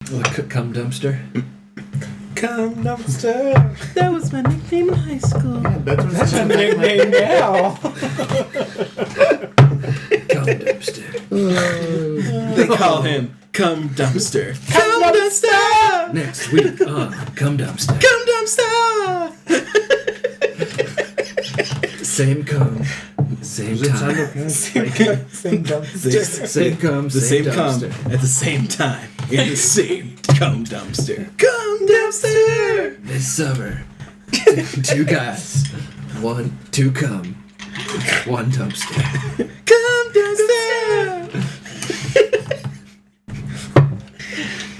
Cum dumpster. Cum dumpster. That was my nickname in high school. Yeah, that's my nickname now. Cum dumpster. They call him Cum Dumpster. Cum dumpster. Next week on Cum Dumpster. Cum Dumpster! Same cum, same time. Same dumpster. Same cum, The same cum dumpster. at the same time in the same Cum Dumpster. Cum Dumpster! This summer, two guys, two cum, one dumpster. Cum Dumpster!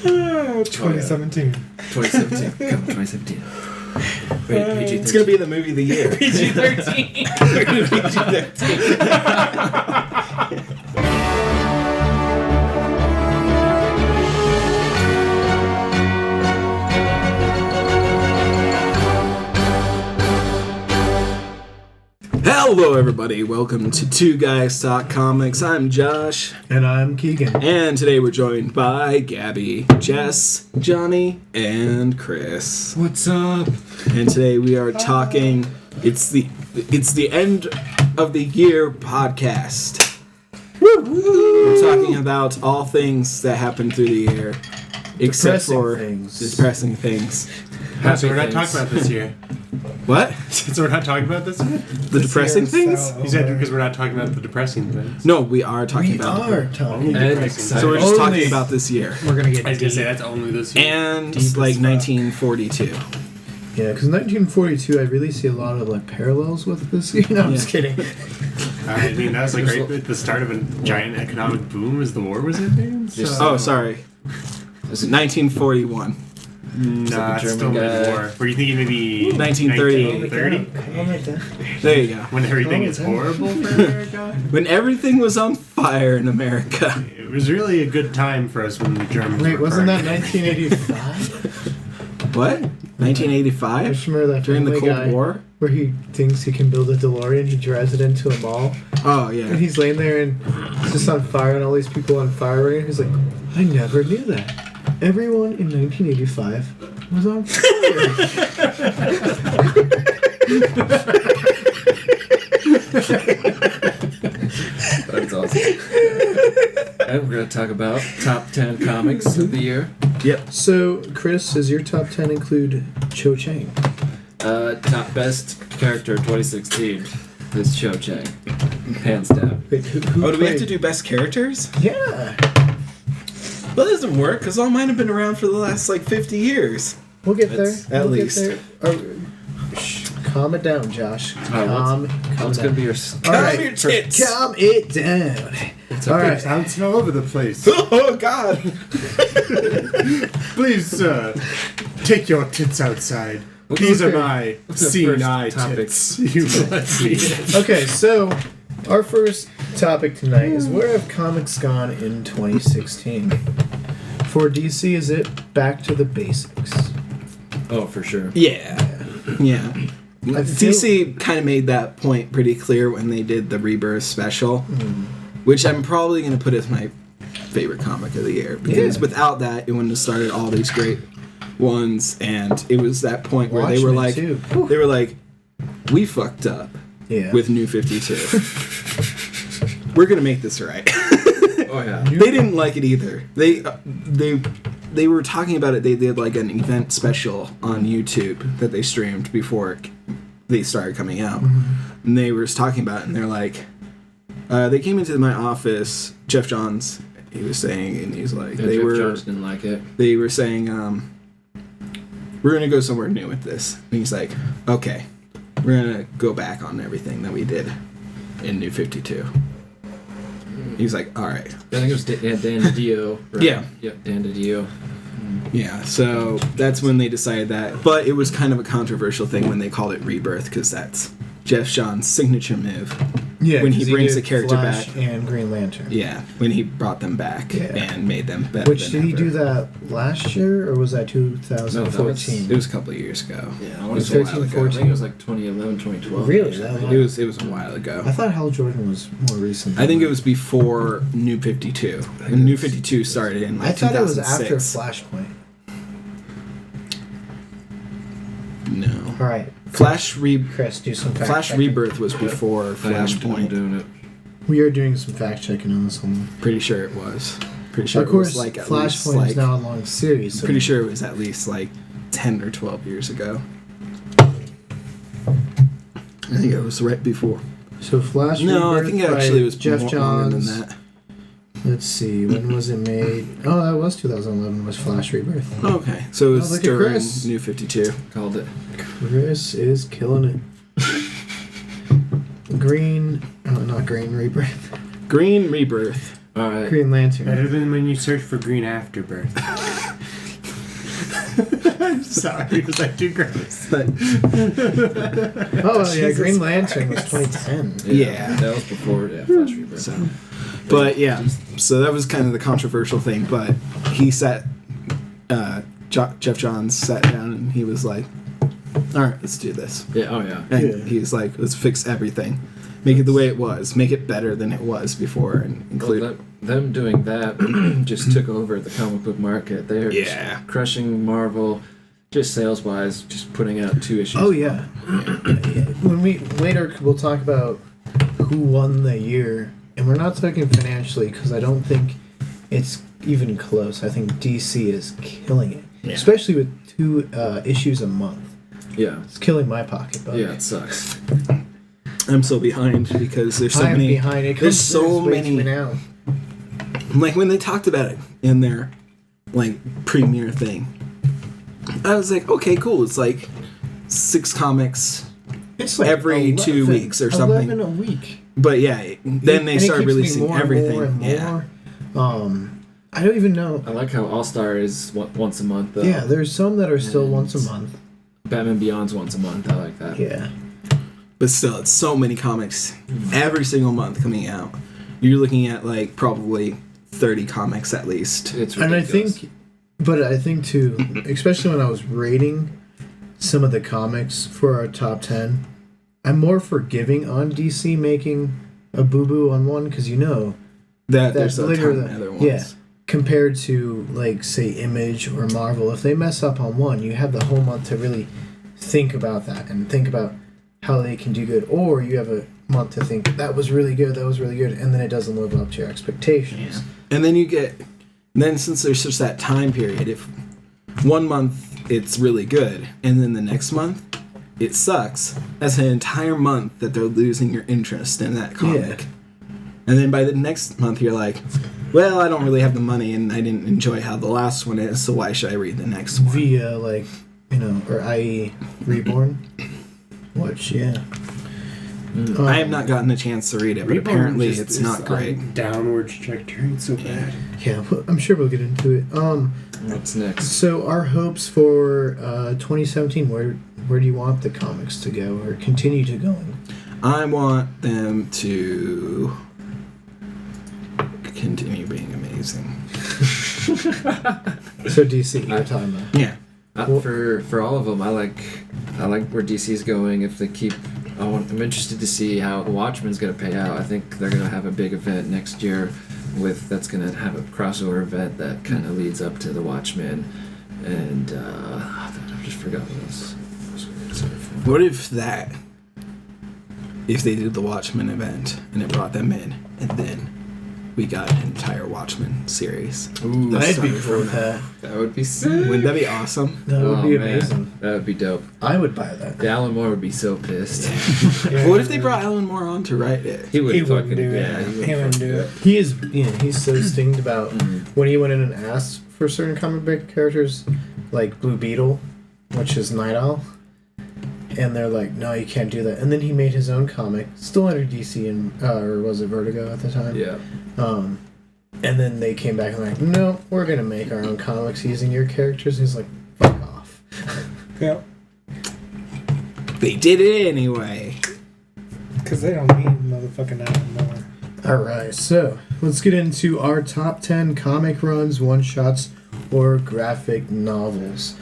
2017. 2017. Cum 2017. Wait, PG-13. It's gonna be the movie of the year. PG-13. Hello, everybody. Welcome to Two Guys Talk Comics. I'm Josh, And I'm Keegan. and today we're joined by Gabby, Jess, Jonnie, and Chris. What's up? And today we are talking. It's the end of the year podcast. We're talking about all things that happened through the year, except for depressing things. So we're not talking about this year. What? So we're not talking about this year? The depressing things? You said because we're not talking about the depressing things. No, we are talking about. talking. So we're just talking about this year. We're gonna get I was going to say that's only this year. And like 1942. Yeah, because 1942, I really see a lot of like parallels with this. No, I'm just kidding. I mean, that was like right at the start of a giant economic boom as the war was ending. So. Oh, sorry. 1941. Nah, it's still mid-war. Were you thinking maybe 1938. 1930? There you go. When everything is horrible for America? When everything was on fire in America. It was really a good time for us when the Germans Wait, were wasn't that burning. 1985? What? I 1985? just remember that During the family Cold guy War? where he thinks he can build a DeLorean, he drives it into a mall, Oh, and yeah. he's laying there and it's just on fire and all these people on fire, and he's like, I never knew that. Everyone in 1985 was on fire. That's awesome. And we're going to talk about top 10 comics of the year. Yep. So, Chris, does your top 10 include Cho Chang? Top best character 2016 is Cho Chang. Hands down. Wait, who Oh, do we have played- to do best characters? Yeah. Well, that doesn't work, because all mine have been around for the last, 50 years. We'll get there. That's- at We'll get least. there. Calm it down, Josh. Calm What's it going to down. be your... All Calm right. your tits. Calm it down. All right. Bouncing all over the place. Oh, God. Please, take your tits outside. These are my What's the seeing first eye topic? tits. You let me. Okay, so our first topic tonight is where have comics gone in 2016? For DC, is it back to the basics? Oh, for sure. Yeah. Yeah. I feel- DC kind of made that point pretty clear when they did the Rebirth special, which I'm probably going to put as my favorite comic of the year, because Yeah. without that, it wouldn't have started all these great ones, and it was that point where they were Watchmen, like, too. we fucked up Yeah. with New 52. We're going to make this right. Oh, yeah. They didn't like it either. They were talking about it. They did like an event special on YouTube that they streamed before they started coming out, and they were talking about it. And they're like, they came into my office. Jeff Johns, he was saying, and he's like, Yeah, Jeff Jones didn't like it. they were saying, we're gonna go somewhere new with this. And he's like, okay, we're gonna go back on everything that we did in New 52. He's like, all right. I think it was Dan DiDio. Right? Yeah. Yep, Dan DiDio. Yeah, so that's when they decided that. But it was kind of a controversial thing when they called it Rebirth, because that's Jeff John's signature move. Yeah, when he 'cause brings did the character Flash back. and Green Lantern. Yeah, when he brought them back Yeah. and made them better. Which than did he ever. do that last year or was that No, that 2014? It was a couple of years ago. Yeah, I It want was to say a while 13, ago. 14. I think it was like 2011, 2012. Really? That long? It was a while ago. I thought Hal Jordan was more recent. I think it was before New 52. And New 52 started in like I thought it was after 2006. Flashpoint. No. All right, Flash Chris, do some fact Flash checking. Rebirth was before I'm Flashpoint. doing it. We are doing some fact checking on this one. Pretty sure it was. Pretty sure Of course, it was like at least Flashpoint like. is now a long series. So Pretty sure it was at least like 10 or 12 years ago. I think it was right before. So Flash No, I Rebirth think it by actually was Jeff more longer than Johns. that. Let's see, when was it made? Oh, that was 2011. Was Flash Rebirth? Okay, so it was look at during Chris. New 52. Called it. Chris is killing it. Green, not Green Rebirth. Green Rebirth. All right. Green Lantern. Better than when you search for green afterbirth. I'm sorry, was that too gross? But Oh yeah, Jesus Green Lantern was Christ. 2010. Yeah. That was before Flash Rebirth. so, but yeah, so that was kind of the controversial thing. But he sat, Jeff Johns sat down and he was like, "All right, let's do this." Yeah, oh yeah. And Yeah. he's like, "Let's fix everything, make it the way it was, make it better than it was before, and include." Well, them doing that just took over the comic book market. They're just Yeah. crushing Marvel, just sales wise, just putting out 2 issues. Oh yeah. When we later we'll talk about who won the year, and we're not talking financially because I don't think it's even close. I think DC is killing it, Yeah. especially with 2 issues a month. Yeah. It's killing my pocketbook. Yeah, it sucks. I'm so behind because there's so I'm many. behind. It There's comes so way to me many. now. Like when they talked about it in their like premiere thing, I was like, okay, cool. It's like 6 comics, It's like every 2 weeks or something. 11 a week. but yeah, then they And it start keeps releasing getting more everything. And more and Yeah, more. I don't even know. I like how All Star is once a month. Though. Yeah, there's some that are still And once a month. Batman Beyond's once a month. I like that. Yeah. but still, it's so many comics every single month coming out. You're looking at like probably 30 comics at least. It's And I ridiculous. think too, especially when I was rating some of the comics for our top 10, I'm more forgiving on DC making a boo boo on one because That there's a later ton of other ones. yeah, compared to like say Image or Marvel. If they mess up on one, you have the whole month to really think about that and think about how they can do good, or you have a month to think that was really good, and then it doesn't live up to your expectations. And then since there's just that time period, if 1 month it's really good, and then the next month it sucks, that's an entire month that they're losing your interest in that comic. Yeah. And then by the next month you're like, well, I don't really have the money and I didn't enjoy how the last one is, so why should I read the next one? Via or i.e. Reborn, which I have not gotten a chance to read it, but Reborn apparently just it's is not on great. Downward trajectory. It's so bad. yeah, I'm sure we'll get into it. What's next? So our hopes for 2017, where do you want the comics to go or continue to go? I want them to continue being amazing. So DC, you're talking about. Yeah. For all of them, I like where DC's going. If they keep, I'm interested to see how the Watchmen's going to pay out. I think they're going to have a big event next year that's going to have a crossover event that kind of leads up to the Watchmen. And I just forgot what else. What if if they did the Watchmen event and it brought them in, and then we got an entire Watchmen series? Ooh, Let's I'd be start cool with from that. that would be sick. Wouldn't that be awesome? That would be man. amazing. That would be dope. I would buy that. Alan Moore would be so pissed. What if they brought Alan Moore on to write it? He would He fucking wouldn't do it. yeah, He wouldn't do it. He is. He's so stinged about when he went in and asked for certain comic book characters, like Blue Beetle, which is Night Owl, and they're like, "No, you can't do that." And then he made his own comic, still under DC and or was it Vertigo at the time? Yeah. And then they came back and like, "No, we're gonna make our own comics using your characters." And he's like, "Fuck off." Yeah, They did it anyway. because they don't need fucking add more. Alright, so let's get into our top 10 comic runs, one-shots, or graphic novels.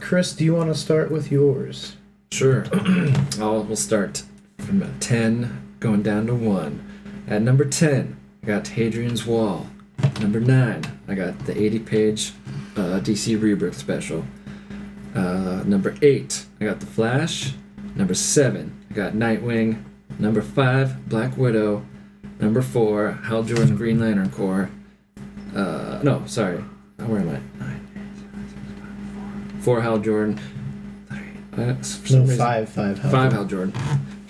Chris, do you want to start with yours? Sure. We'll start from 10 going down to 1. At number 10, I got Hadrian's Wall. Number 9, I got the 80-page DC Rebirth special. Number 8, I got The Flash. Number 7, I got Nightwing. Number 5, Black Widow. Number 4, Hal Jordan Green Lantern Corps. No, sorry. Where am I? 4 Hal Jordan. For some reason- Five Hal Jordan.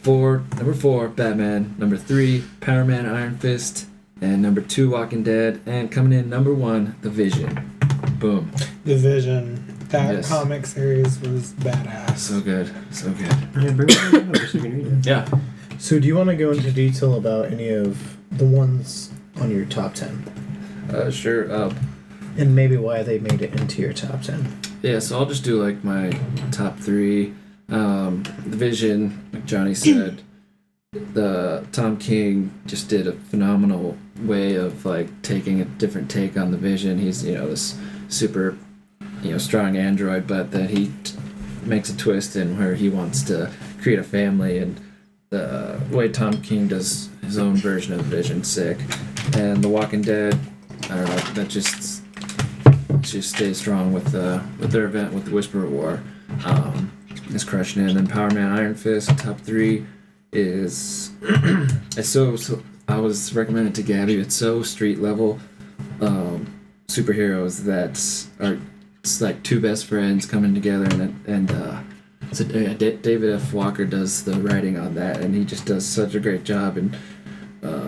Number 4, Batman. Number 3, Power Man Iron Fist. And number 2, Walking Dead. And coming in number 1, The Vision. Boom. The Vision. That Yes. comic series was badass. So good. So good. Yeah, bring it on over so we can read it. Yeah. So do you want to go into detail about any of the ones on your top 10? Sure. And maybe why they made it into your top 10? Yeah, so I'll just do like my top 3. The Vision, like Jonnie said, the Tom King just did a phenomenal way of like taking a different take on the Vision. He's this super strong android, but then he makes a twist in where he wants to create a family, and the way Tom King does his own version of the Vision's sick. And The Walking Dead, I don't know, that just stays strong with their event with the Whisperer War. Is crushing it. And then Power Man Iron Fist, top 3 is it's so I was recommended to Gabby. It's so street level superheroes that are it's like two best friends coming together, and David F. Walker does the writing on that, and he just does such a great job in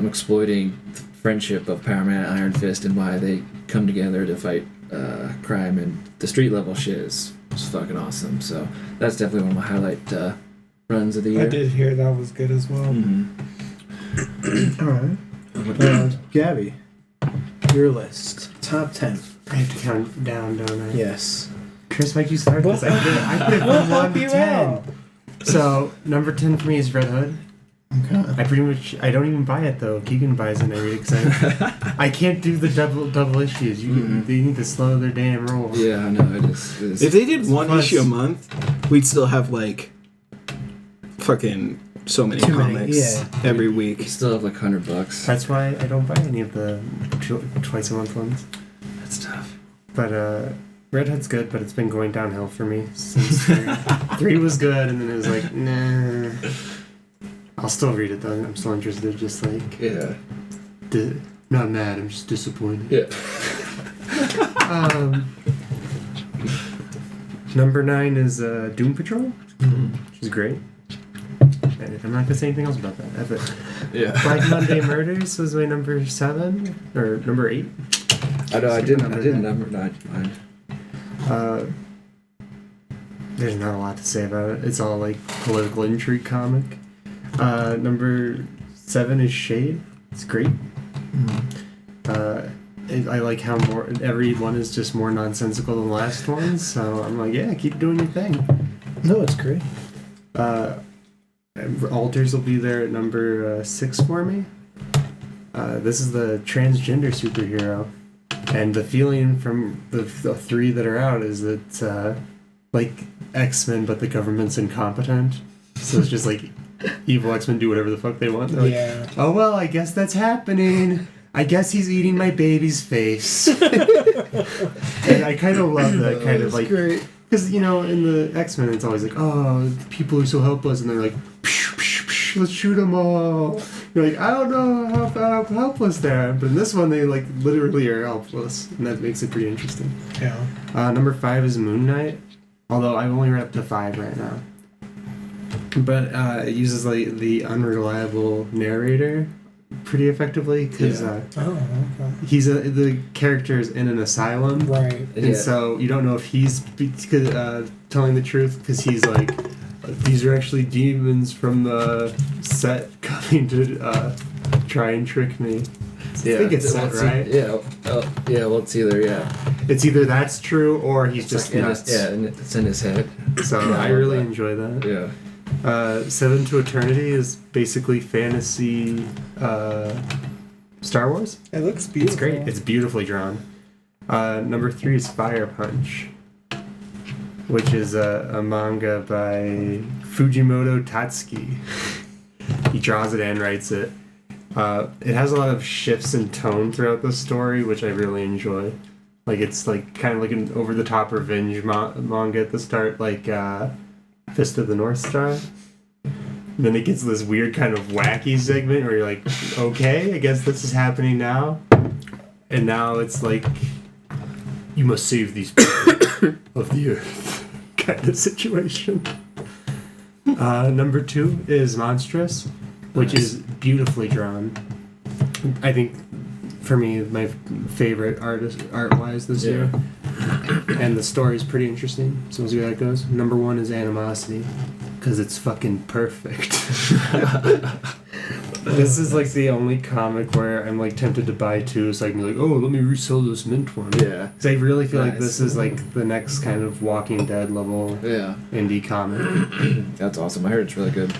exploiting the friendship of Power Man and Iron Fist and why they come together to fight crime, and the street level shit is fucking awesome. So that's definitely one of my highlight runs of the year. I did hear that was good as well. Mm-hmm. Alright. Gabby, your list. Top 10. I have to count down, don't I? Yes. Chris, why'd you start this? I put it We'll from help 1 to you 10. out. So, number 10 for me is Red Hood. Okay. I don't even buy it though. Keegan buys it and I read it because I can't do the double issues. They need to slow their damn roll. Yeah, I know, it is. If they did one Plus- issue a month, we'd still have like fucking so many Too many, comics yeah. every You week. still have like $100. That's why I don't buy any of the twice a month ones. That's tough. But Red Hood's good, but it's been going downhill for me since 3. 3 was good, and then it was like, nah. I'll still read it though. I'm still interested. Just like, Yeah. not mad. I'm just disappointed. Yeah. Number 9 is Doom Patrol, which is great. And I'm not gonna say anything else about that. But Yeah. Black Monday Murders was my number 7 or number 8. I know. I didn't Number number 9 mine. There's not a lot to say about it. It's all like political intrigue comic. Number 7 is Shade. It's great. I like how every one is just more nonsensical than the last one. So I'm like, yeah, keep doing your thing. No, it's great. Alters will be there at number 6 for me. This is the transgender superhero, and the feeling from the 3 that are out is that like X-Men, but the government's incompetent. So it's just like evil X-Men do whatever the fuck they want. They're like, Yeah. oh well, I guess that's happening. I guess he's eating my baby's face. And I kind of love that kind of like. Great. Because, in the X-Men, it's always like, oh, people are so helpless, and they're like, psh, psh, psh, let's shoot them all. You're like, I don't know how helpless they are. But in this one, they, like, literally are helpless, and that makes it pretty interesting. Yeah. Number 5 is Moon Knight, although I've only read up to 5 right now. But it uses, like, the unreliable narrator pretty effectively, because Yeah. Oh, okay. the character is in an asylum. Right. And Yeah. so you don't know if he's telling the truth, because he's like, these are actually demons from the set coming to try and trick me. Yeah. I think it's set, right? Yeah. Yeah. Well, it's either It's either that's true or he's It's just like in nuts. his, and it's in his head. So Yeah, I love really that. enjoy that. Yeah. Seven to Eternity is basically fantasy Star Wars. It looks beautiful. It's great. It's beautifully drawn. Number 3 is Fire Punch, which is a manga by Fujimoto Tatsuki. He draws it and writes it. It has a lot of shifts in tone throughout the story, which I really enjoy. Like, it's like kind of like an over-the-top revenge manga at the start, like Fist of the North Star. And then it gets this weird kind of wacky segment where you're like, okay, I guess this is happening now. And now it's like, you must save these people of the earth kind of situation. Number 2 is Monstrous, which is beautifully drawn. I think, for me, my favorite art-wise this year. And the story's pretty interesting, so we'll see how that goes. Number 1 is Animosity, because it's fucking perfect. This is like the only comic where I'm like tempted to buy 2, so I can be like, oh, let me resell this mint one. Yeah. Because I really feel like this is like the next kind of Walking Dead level indie comic. That's awesome. I heard it's really good.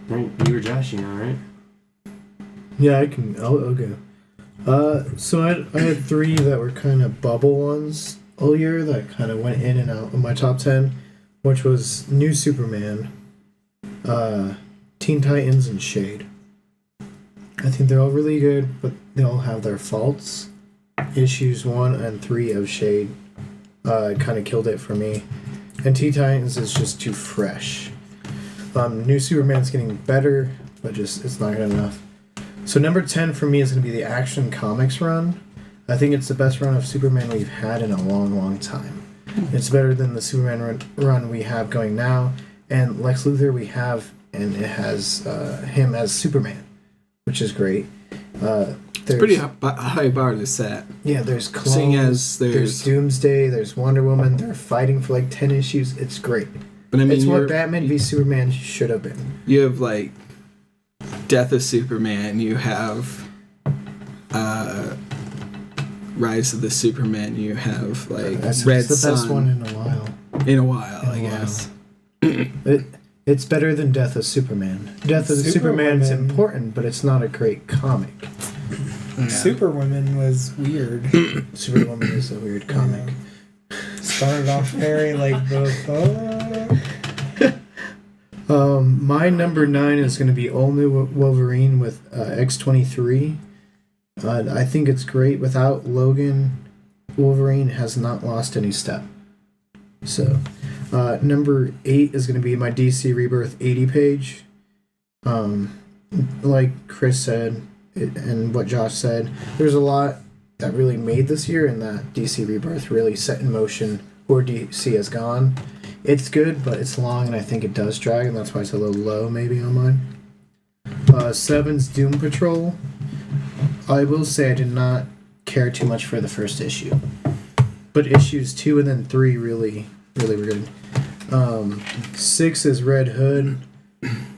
Right, you were Josh, you know, right? Yeah, I can. I'll go. So I had 3 that were kind of bubble ones all year that kind of went in and out of my top 10, which was New Superman, Teen Titans, and Shade. I think they're all really good, but they all have their faults. Issues 1 and 3 of Shade kind of killed it for me, and Teen Titans is just too fresh. New Superman's getting better, but just it's not good enough. So number 10 for me is going to be the Action Comics run. I think it's the best run of Superman we've had in a long, long time. It's better than the Superman run we have going now. And Lex Luthor we have, and it has him as Superman, which is great. It's pretty high bar to set. Yeah, there's clones, Seeing as there's Doomsday, there's Wonder Woman. They're fighting for like 10 issues. It's great. But I mean, it's what Batman v Superman should have been. You have like Death of Superman. You have Rise of the Superman. You have like Red the Sun. best one in a while. I guess. It's better than Death of Superman. Death of Superman's important, but it's not a great comic. Yeah. Superwoman was weird. Superwoman is a weird comic. Started off very like the my number 9 is going to be All New Wolverine with X-23. I think it's great. Without Logan, Wolverine has not lost any step. So, number 8 is going to be my DC Rebirth 80 page. Like Chris said, and what Josh said, there's a lot that really made this year, and that DC Rebirth really set in motion where DC has gone. It's good, but it's long, and I think it does drag, and that's why it's a little low maybe on mine. 7's Doom Patrol. I will say I did not care too much for the first issue, but issues 2 and then 3 really were good. 6 is Red Hood.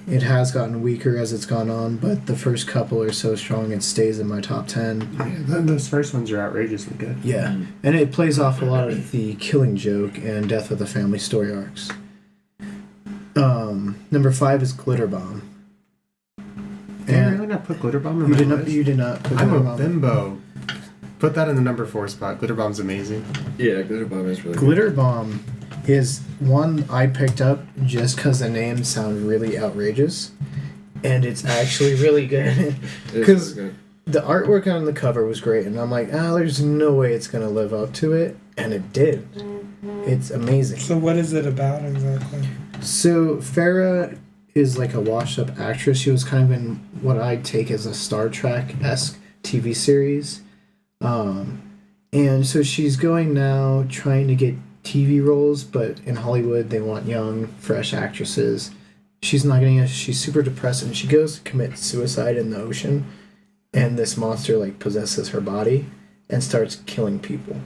It has gotten weaker as it's gone on, but the first couple are so strong it stays in my top 10. Yeah, those first ones are outrageously good. Yeah, and it plays off a lot of the Killing Joke and Death of the Family story arcs. Number 5 is Glitter Bomb. Did I really not put Glitter Bomb in my list? You did not put I'm Glitter a Bomb. bimbo. Put that in the number 4 spot. Glitter Bomb's amazing. Yeah, Glitter Bomb is really Glitter Bomb is one I picked up just because the names sound really outrageous, and it's actually really good. Because the artwork on the cover was great, and I'm like, there's no way it's going to live up to it, and it did. It's amazing. So what is it about exactly? So Farrah is like a washed-up actress. She was kind of in what I take as a Star Trek-esque TV series. And so she's going now trying to get TV roles, but in Hollywood they want young, fresh actresses. She's not getting it. She's super depressed, and she goes to commit suicide in the ocean, and this monster like possesses her body and starts killing people.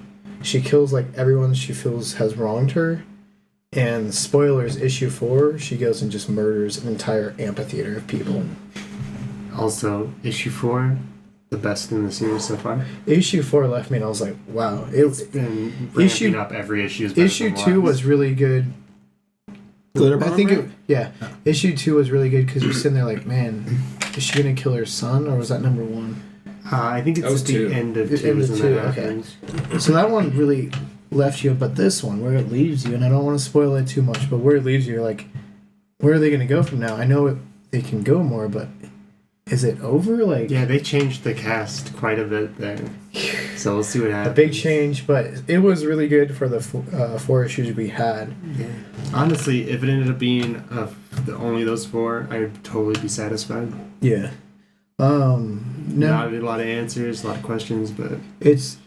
She kills like everyone she feels has wronged her, and spoilers, issue 4, she goes and just murders an entire amphitheater of people. Also, issue 4, the best in the series so far. Issue 4 left me, and I was like, wow. It's been ramping up every issue. Issue 2 was really good. Glitter I bomb, think right? issue 2 was really good because you're sitting there like, man, is she gonna kill her son, or was that number 1? I think it's That was at the 2. end of The 2 end of is 2, when that okay. happens. So that one really left you, but this one, where it leaves you, and I don't want to spoil it too much, but where it leaves you, you're like, where are they gonna go from now? I know they can go more, but is it over? Like, Yeah, they changed the cast quite a bit there. So we'll see what a happens. big change, but it was really good for the 4 issues we had. Yeah. Honestly, if it ended up being only those 4, I'd totally be satisfied. Yeah. No, Not a lot of answers, a lot of questions, but it's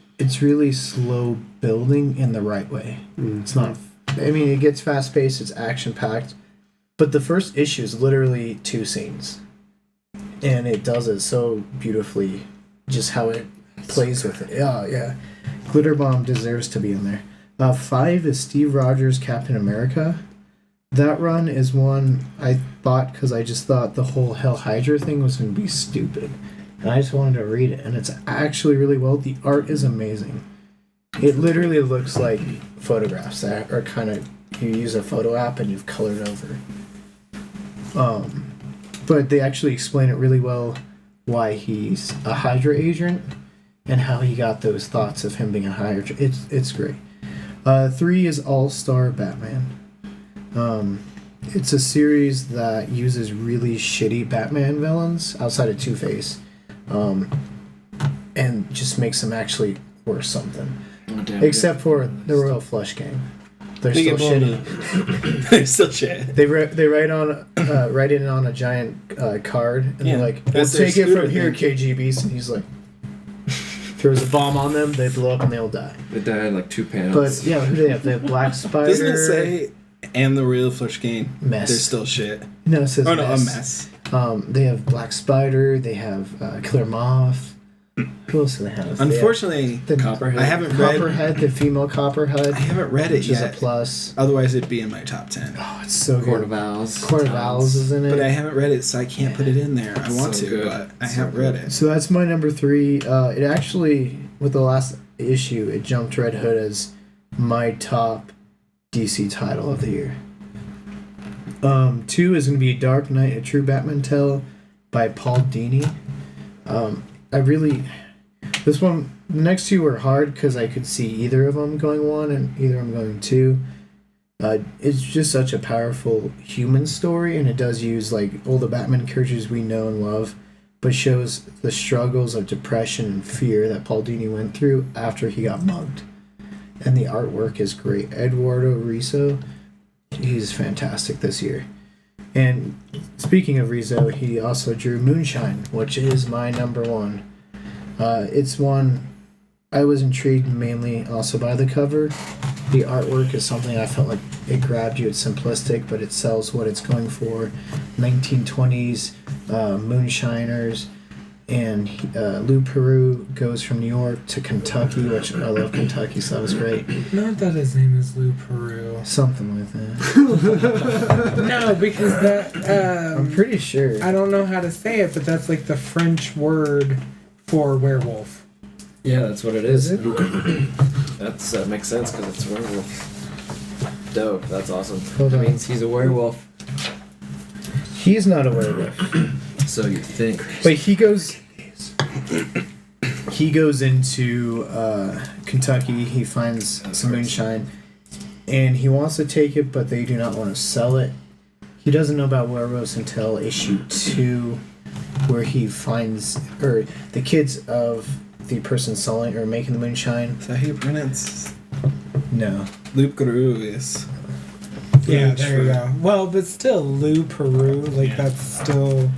really slow building in the right way. It's not. I mean, it gets fast paced. It's action packed, but the first issue is literally 2 scenes, and it does it so beautifully. Just how it plays with it. Yeah. Glitter Bomb deserves to be in there. 5 is Steve Rogers' Captain America. That run is one I bought because I just thought the whole Hell Hydra thing was going to be stupid. And I just wanted to read it. And it's actually really well. The art is amazing. It literally looks like photographs that are kind of... You use a photo app and you've colored over. But they actually explain it really well why he's a Hydra agent and how he got those thoughts of him being a Hydra. It's great. 3 is All-Star Batman. It's a series that uses really shitty Batman villains outside of Two-Face, and just makes them actually worth something. Oh, damn, Except for the Royal Flush Gang. They're They still get blown shitty. They're still shit. They write it on a giant card, and Yeah, they're like, "We'll that's their take it scooter from here, thing. KGBs." And he's like, throws a bomb on them, they blow up, and they all die. They died in like 2 panels. But yeah, who do they have? They have Black Spider. Doesn't it say, and the real Flush Gang? Mess? They're still shit. No, it says Oh no, mess. a mess. They have Black Spider. They have Killer Moth. Who else do they have? Unfortunately, They have Copperhead. I haven't read. Copperhead, the female Copperhead, I haven't read it which is a yet. plus. Otherwise, it'd be in my top 10. Oh, it's so Court good. of Owls. Court of Owls is in it. But I haven't read it, so I can't put it in there. I want So to, good. but I So haven't good. read it. So that's my number 3. It actually, with the last issue, it jumped Red Hood as my top DC title of the year. 2 is going to be Dark Knight, A True Batman Tale by Paul Dini. This one, the next 2 were hard because I could see either of them going 1 and either of them going 2. It's just such a powerful human story, and it does use like all the Batman characters we know and love, but shows the struggles of depression and fear that Paul Dini went through after he got mugged. And the artwork is great. Eduardo Riso, he's fantastic this year. And speaking of Rizzo, he also drew Moonshine, which is my number 1. It's one I was intrigued mainly also by the cover. The artwork is something I felt like it grabbed you. It's simplistic, but it sells what it's going for. 1920s moonshiners, and Lou Peru goes from New York to Kentucky, which I love Kentucky, so that was great. Not that his name is Lou Peru. Something like that. No, because that I'm pretty sure. I don't know how to say it, but that's like the French word for werewolf. Yeah, that's what it is. Is it? That makes sense because it's a werewolf. Dope. That's awesome. Hold That on. means he's a werewolf. He's not a werewolf. So you think. But he goes into Kentucky. He finds some moonshine, and he wants to take it, but they do not want to sell it. He doesn't know about werewolves until issue 2, where he finds, or the kids of the person selling or making the moonshine. Is that how you pronounce No. Loop Guru is? Yeah, there you go. Well, but still, Lou Peru, like that's still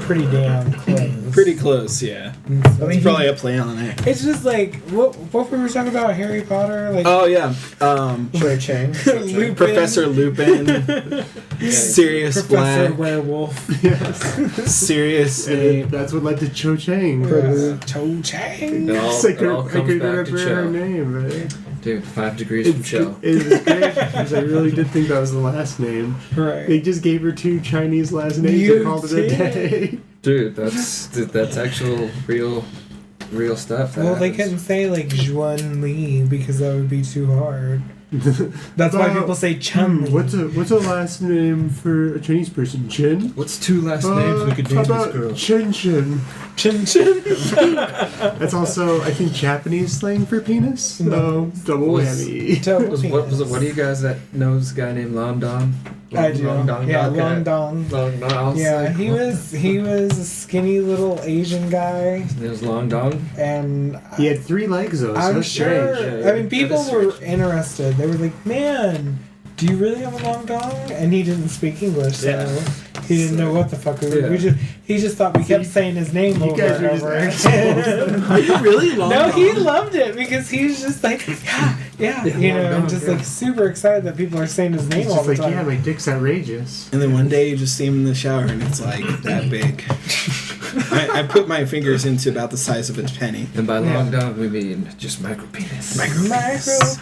pretty damn close. Pretty close, yeah. And so- I mean, It's probably a play on it. it's just like what we were talking about Harry Potter, like Oh yeah, Cho Chang. Lupin. Professor Lupin, Sirius Professor Black, Werewolf. Yes. Sirius And Snape. that's what led to Cho Chang. Cho Chang. It all, It's like it all I comes couldn't back to remember her Cho. name, right? Dude, 5 degrees from Cho. It was great because I really did think that was the last name. Right. They just gave her 2 Chinese last names You and called it a did. day. Dude, that's actual real stuff. That Well, they happens. couldn't say like Juan Lee because that would be too hard. That's why people say Chun. What's a last name for a Chinese person? Chen? What's 2 last names we could How name this about girl? Chen Chen? Chin Chin. That's also, I think, Japanese slang for penis. So, double whammy. What do you guys that knows a guy named Long Dong? I do. Long Dong. Yeah, okay. Long Dong. Long Dong. Yeah, he was a skinny little Asian guy, It was Long Dong. and He had 3 legs, though, so I'm that's sure. strange. Yeah, I mean, people that is were strange. interested. They were like, "Man, do you really have a long dong?" And he didn't speak English, so Yeah. he didn't know what the fuck we were. Yeah. He just thought we kept saying his name you over guys and are just over assholes. again. Are you really Long No, Dong? he loved it because he's just like, yeah, you Long know, Dong, and just yeah. like super excited that people are saying his name He's all just the like, time. yeah, my dick's outrageous. And then one day you just see him in the shower and it's like that big. I put my fingers into about the size of a penny. And by Yeah. Long Dong, we mean just micro penis. Micro penis,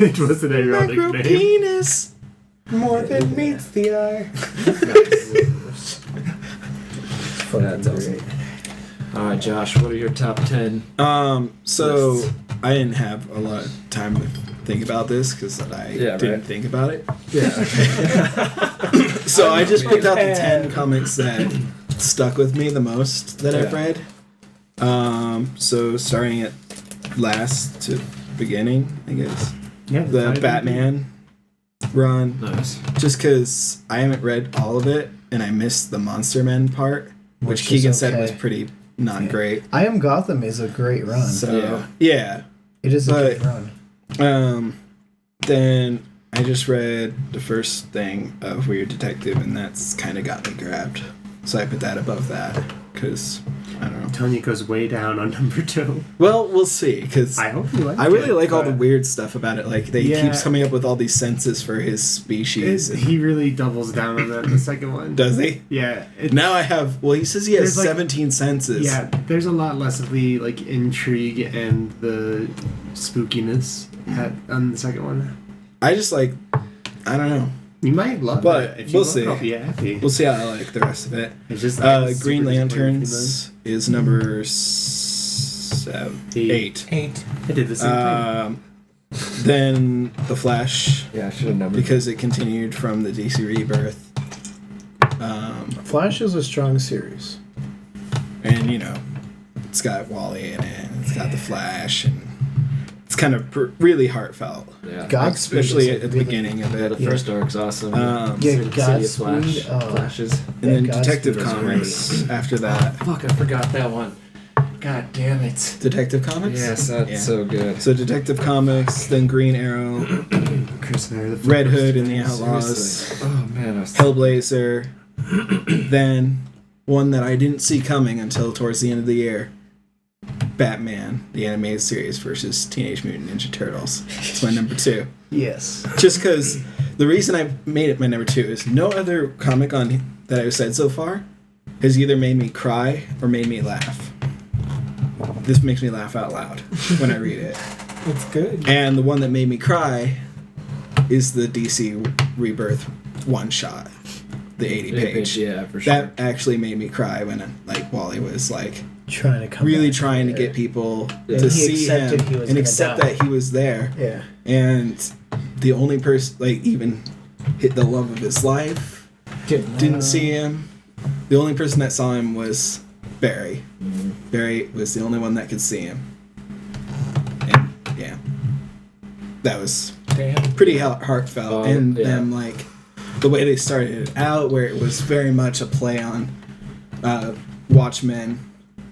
It was an ironic Micro name. penis. more than meets the eye. That's awesome. Alright, Josh, what are your top 10? So Lists. I didn't have a lot of time to think about this because I Yeah, didn't right. think about it. Yeah. So I just picked out the 10 prepared. comics that stuck with me the most that I've Yeah. read. So starting at last to beginning, I guess. Yeah, The title. Batman run. Nice. Just because I haven't read all of it and I missed the Monster Men part, which Which is Keegan said okay. was pretty not great. I Am Gotham is a great run. So, yeah. It is a but- good run. Then I just read the first thing of Weird Detective, and that's kind of got me grabbed. So I put that above that because I don't know. Tony goes way down on number 2. Well, we'll see. Because I hope you like it. I really like all the but weird stuff about it. Like he Yeah. keeps coming up with all these senses for his species. He really doubles down on that in the second one. Does he? Yeah. Now I have. Well, he says he has There's, like- 17 senses. Yeah, there's a lot less of the like intrigue and the spookiness on the second one. I just like. I don't know. You might love But it. If you we'll love see. it, I'll be happy. We'll see how I like the rest of it. It's just Green super Lanterns is number 8. disappointing. I did the same thing. Then The Flash, Yeah, I should have numbered. because it continued from the DC Rebirth. Flash is a strong series. And, you know, it's got Wally in it, and it's got The Flash, and it's kind of really heartfelt. Yeah. Godspeed Especially is at the really- beginning of Yeah, it. the first arc's awesome. Um, Yeah, City of Godspeed. Flashes. And then Godspeed Detective was Comics after that. Fuck, I forgot that one. God damn it. Detective Comics? Yes, that's Yeah. so good. So Detective Comics, then Green Arrow, Chris and I are the Red first Hood and the fans. Outlaws, Seriously. Oh man, I was Hellblazer, then one that I didn't see coming until towards the end of the year, Batman, the animated series versus Teenage Mutant Ninja Turtles. It's my number 2. Yes. Just because the reason I made it my number 2 is no other comic on that I've said so far has either made me cry or made me laugh. This makes me laugh out loud when I read it. It's good. And the one that made me cry is the DC Rebirth one shot, the 80 page. Yeah, for sure. That actually made me cry when like Wally was like Trying to come really back. trying to get people Yeah. to He see him accepted he was and gonna accept die. that he was there. Yeah. And the only person like even hit the love of his life didn't see him. The only person that saw him was Barry. Mhm. Barry was the only one that could see him. And yeah, that was Damn. pretty heartfelt. Oh, And yeah. them like the way they started it out, where it was very much a play on Watchmen,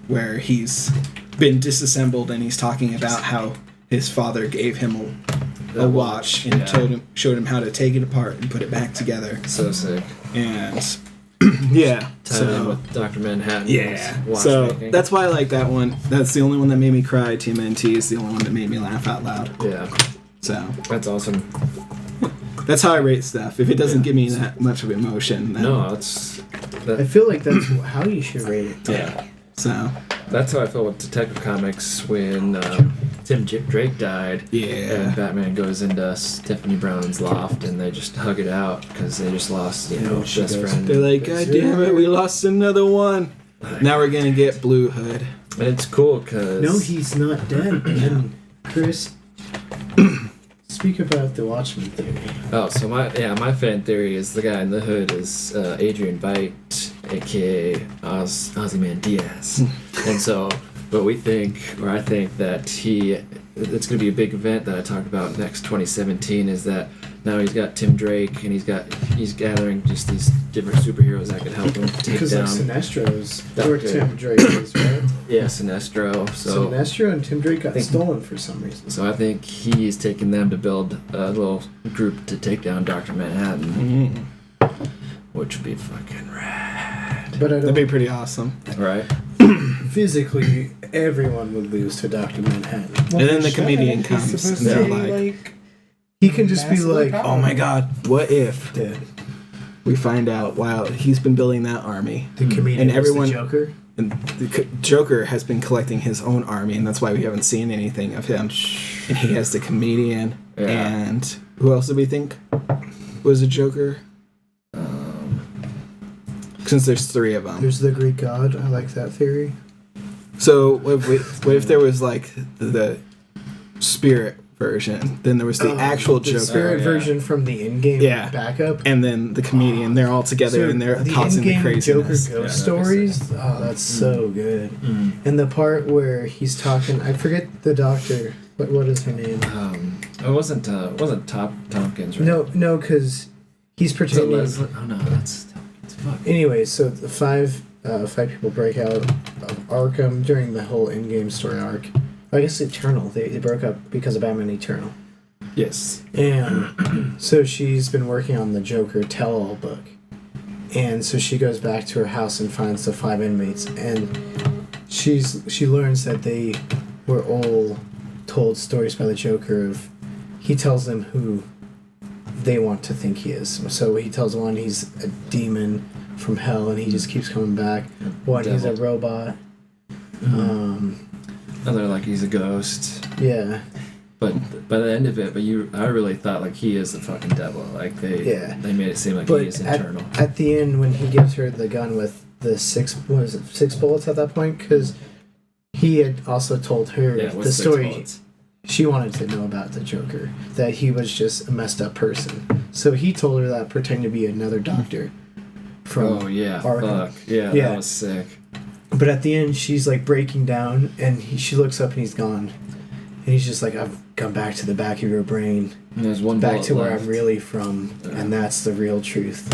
where he's been disassembled and he's talking about how his father gave him a watch and showed him how to take it apart and put it back together. So sick. And yeah, Tied in with Dr. Manhattan. yeah. So Watchmaking. that's why I like that one. That's the only one that made me cry. TMNT is the only one that made me laugh out loud. Yeah, So that's awesome. that's how I rate stuff. If it doesn't give me that much of emotion, then No, it's I feel like that's how you should rate it. yeah. so That's how I felt with Detective Comics when Tim Drake died. yeah. And Batman goes into Stephanie Brown's loft and they just hug it out because they just lost, you know, she best goes, friend. They're like, God damn it, we lost another one. Now we're gonna get Blue Hood. And it's cool because No, he's not dead. And Chris, Speak about the Watchmen theory. Oh, so my fan theory is the guy in the hood is Adrian Veidt, aka Ozymandias, and so, but I think that it's going to be a big event that I talked about next 2017. Is that now he's got Tim Drake and he's gathering just these different superheroes that could help him take because down. Because Sinestro's where Tim Drake is, right? Yeah, Sinestro. So Sinestro and Tim Drake got stolen for some reason. So I think he's taking them to build a little group to take down Dr. Manhattan, which would be fucking rad. But that'd be pretty awesome, right? Physically, everyone would lose to Dr. Manhattan. Well, and then the comedian comes and they're like, he can just be like, oh my god, what if dead. We find out while he's been building that army, the comedian and everyone, the Joker? And the Joker has been collecting his own army, and that's why we haven't seen anything of him. And he has the comedian, and who else did we think was a Joker? Since there's 3 of them. There's the Greek god. I like that theory. So what if there was like the spirit version, then there was the actual Joker. The spirit version from the in-game backup. And then the comedian, they're all together and they're causing the craziness. Joker ghost stories, that's so good. And the part where he's talking, I forget the doctor, what is her name? It wasn't Tompkins, right? No, because he's pretending. Oh no, that's Tompkins. Fuck. Anyway, so the five people break out of Arkham during the whole in-game story arc. I guess Eternal. They broke up because of Batman Eternal. Yes. And so she's been working on the Joker tell-all book. And so she goes back to her house and finds the 5 inmates. And she learns that they were all told stories by the Joker of... He tells them who they want to think he is. So he tells one he's a demon from hell and he just keeps coming back. One, he's a robot. Another like he's a ghost. Yeah. But by the end of it, I really thought like he is the fucking devil. Like they made it seem like he is internal. At the end, when he gives her the gun with the 6 bullets at that point, because he had also told her the story. Bullets. She wanted to know about the Joker, that he was just a messed up person. So he told her that pretending to be another doctor from Arkham. Fuck. Yeah, that was sick. But at the end, she's like breaking down, and she looks up and he's gone. And he's just like, I've come back to the back of your brain. And there's one back to where left. I'm really from, and that's the real truth.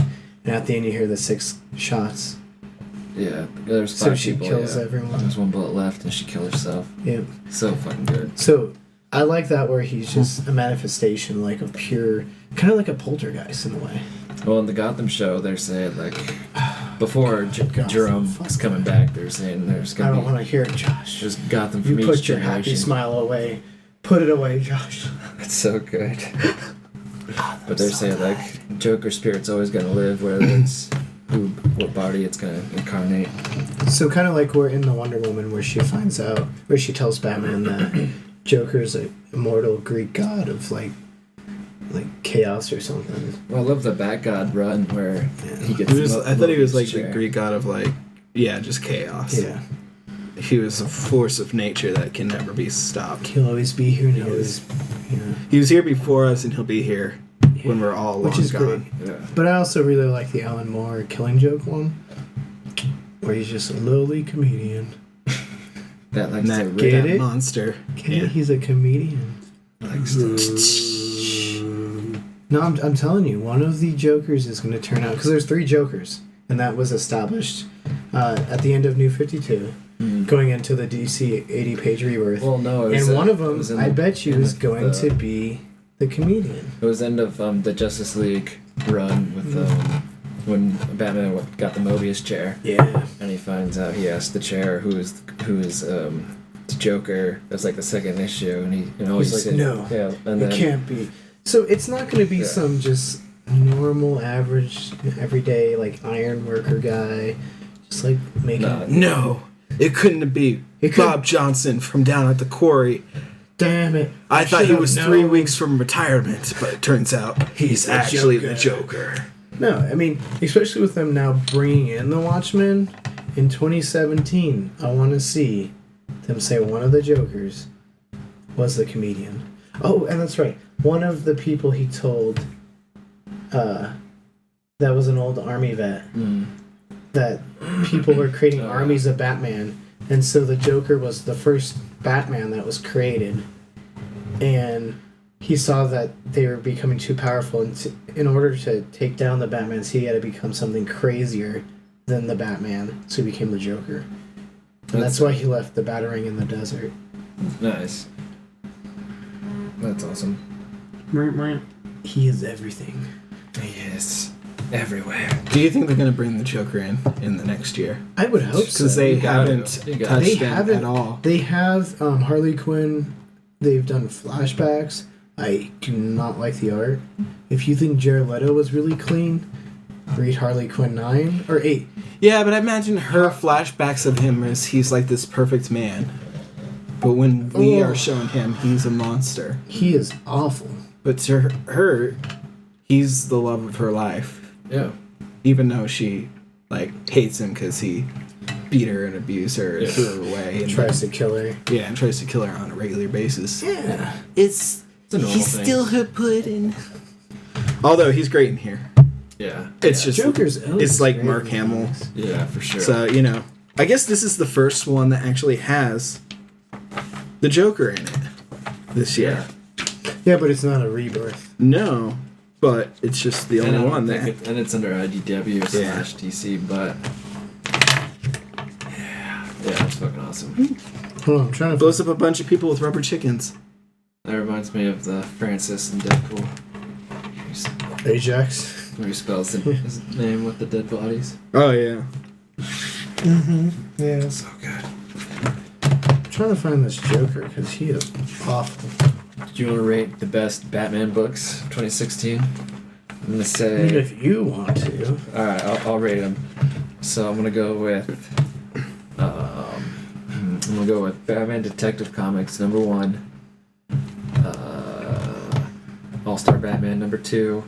And at the end, you hear the 6 shots. Yeah, there's 5 so she people, kills everyone. There's 1 bullet left, and she kills herself. Yeah. So fucking good. So I like that where he's just a manifestation, like of pure, kind of like a poltergeist in a way. Well, in the Gotham show, they're saying like before Jerome was coming back, they're saying there's gonna. I don't want to hear it, Josh. There's Gotham from you each put your generation. happy smile away. Put it away, Josh. It's so good. But they're saying like Joker spirit's always gonna live, whether it's what body it's gonna incarnate. So kind of like we're in the Wonder Woman, where she finds out, where she tells Batman that Joker's an immortal Greek god of like chaos or something. Well, I love the Bat God run where he gets. I thought he was like the Greek god of like just chaos. Yeah. He was a force of nature that can never be stopped. He'll always be here. He was here before us, and he'll be here when we're all long which is gone. great. Yeah. But I also really like the Alan Moore Killing Joke one, where he's just a lowly comedian. That likes that to get it? Monster. He's a comedian. Likes to. No, I'm telling you, one of the Jokers is going to turn out, because there's 3 Jokers, and that was established at the end of New 52, going into the DC 80-page rebirth. Well, no, and one of them, I bet you, is going to be the comedian. It was end of the Justice League run with when Batman got the Mobius chair. Yeah. And he finds out he asked the chair who is the Joker. That's like the 2nd issue, and he's like, no, it can't be. So it's not going to be some just normal, average, everyday, like iron worker guy, just like making. No, it couldn't be Bob Johnson from down at the quarry. Damn it! I thought he was 3 weeks from retirement, but it turns out he's actually the Joker. No, I mean, especially with them now bringing in the Watchmen in 2017, I want to see them say one of the Jokers was the comedian. Oh, and that's right. One of the people he told, that was an old army vet, that people were creating armies of Batman, and so the Joker was the first Batman that was created, and he saw that they were becoming too powerful, and in order to take down the Batmans, he had to become something crazier than the Batman, so he became the Joker. And that's why he left the Batarang in the desert. Nice. That's awesome. He is everything. He is everywhere. Do you think they're going to bring the Joker in the next year? I would hope so. Because they You gotta. haven't You gotta. touched They him haven't at all. They have Harley Quinn. They've done flashbacks. I do not like the art. If you think Jared Leto was really clean, read Harley Quinn 9 or 8. Yeah, but I imagine her flashbacks of him as he's like this perfect man. But when we are shown him, he's a monster. He is awful. But to her, he's the love of her life. Yeah. Even though she like hates him because he beat her and abused her and threw her away. And Tries to kill her. Yeah, and tries to kill her on a regular basis. Yeah. It's a normal he's thing. still her pudding. Although he's great in here. Yeah. It's just Joker's it's like Mark Hamill. Yeah, for sure. So, you know, I guess this is the first one that actually has the Joker in it this year. Yeah, but it's not a rebirth. No, but it's just the only one that. And it's under IDW / DC, but yeah, it's fucking awesome. Hold on, I'm trying to. Blows up a bunch of people with rubber chickens. That reminds me of the Francis and Deadpool. Ajax. Where he spells his name with the dead bodies. Oh, yeah. Yeah. So good. I'm trying to find this Joker because he is awful. Do you want to rate the best Batman books of 2016? I'm gonna I mean, say. if you want to. All right, I'll rate them. So I'm gonna go with. I'm gonna go with Batman Detective Comics #1. All-Star Batman #2.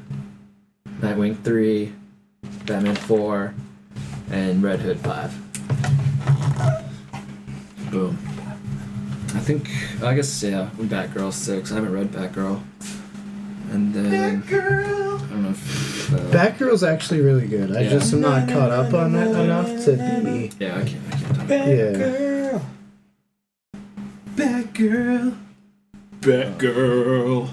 Nightwing 3. Batman 4. And Red Hood 5. Boom. I guess Batgirl 6. I haven't read Batgirl. And then Batgirl. I don't know if Batgirl's actually really good. I Yeah. just am not caught up on it enough to be. yeah, I can't talk about Yeah. Batgirl. Batgirl.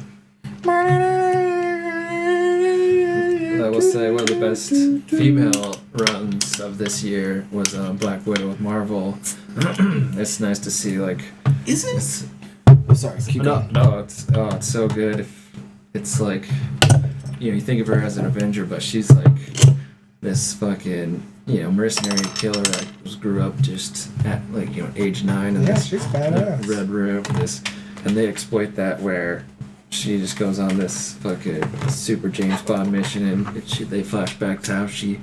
I will say one of the best female runs of this year was Black Widow with Marvel. It's nice to see, like... Isn't... Oh, sorry, keep going. No, it's so good. It's like, you think of her as an Avenger, but she's like this fucking, mercenary killer that grew up just at, like, age 9 in this she's badass. red room. And they exploit that where she just goes on this fucking super James Bond mission, and they flash back to how she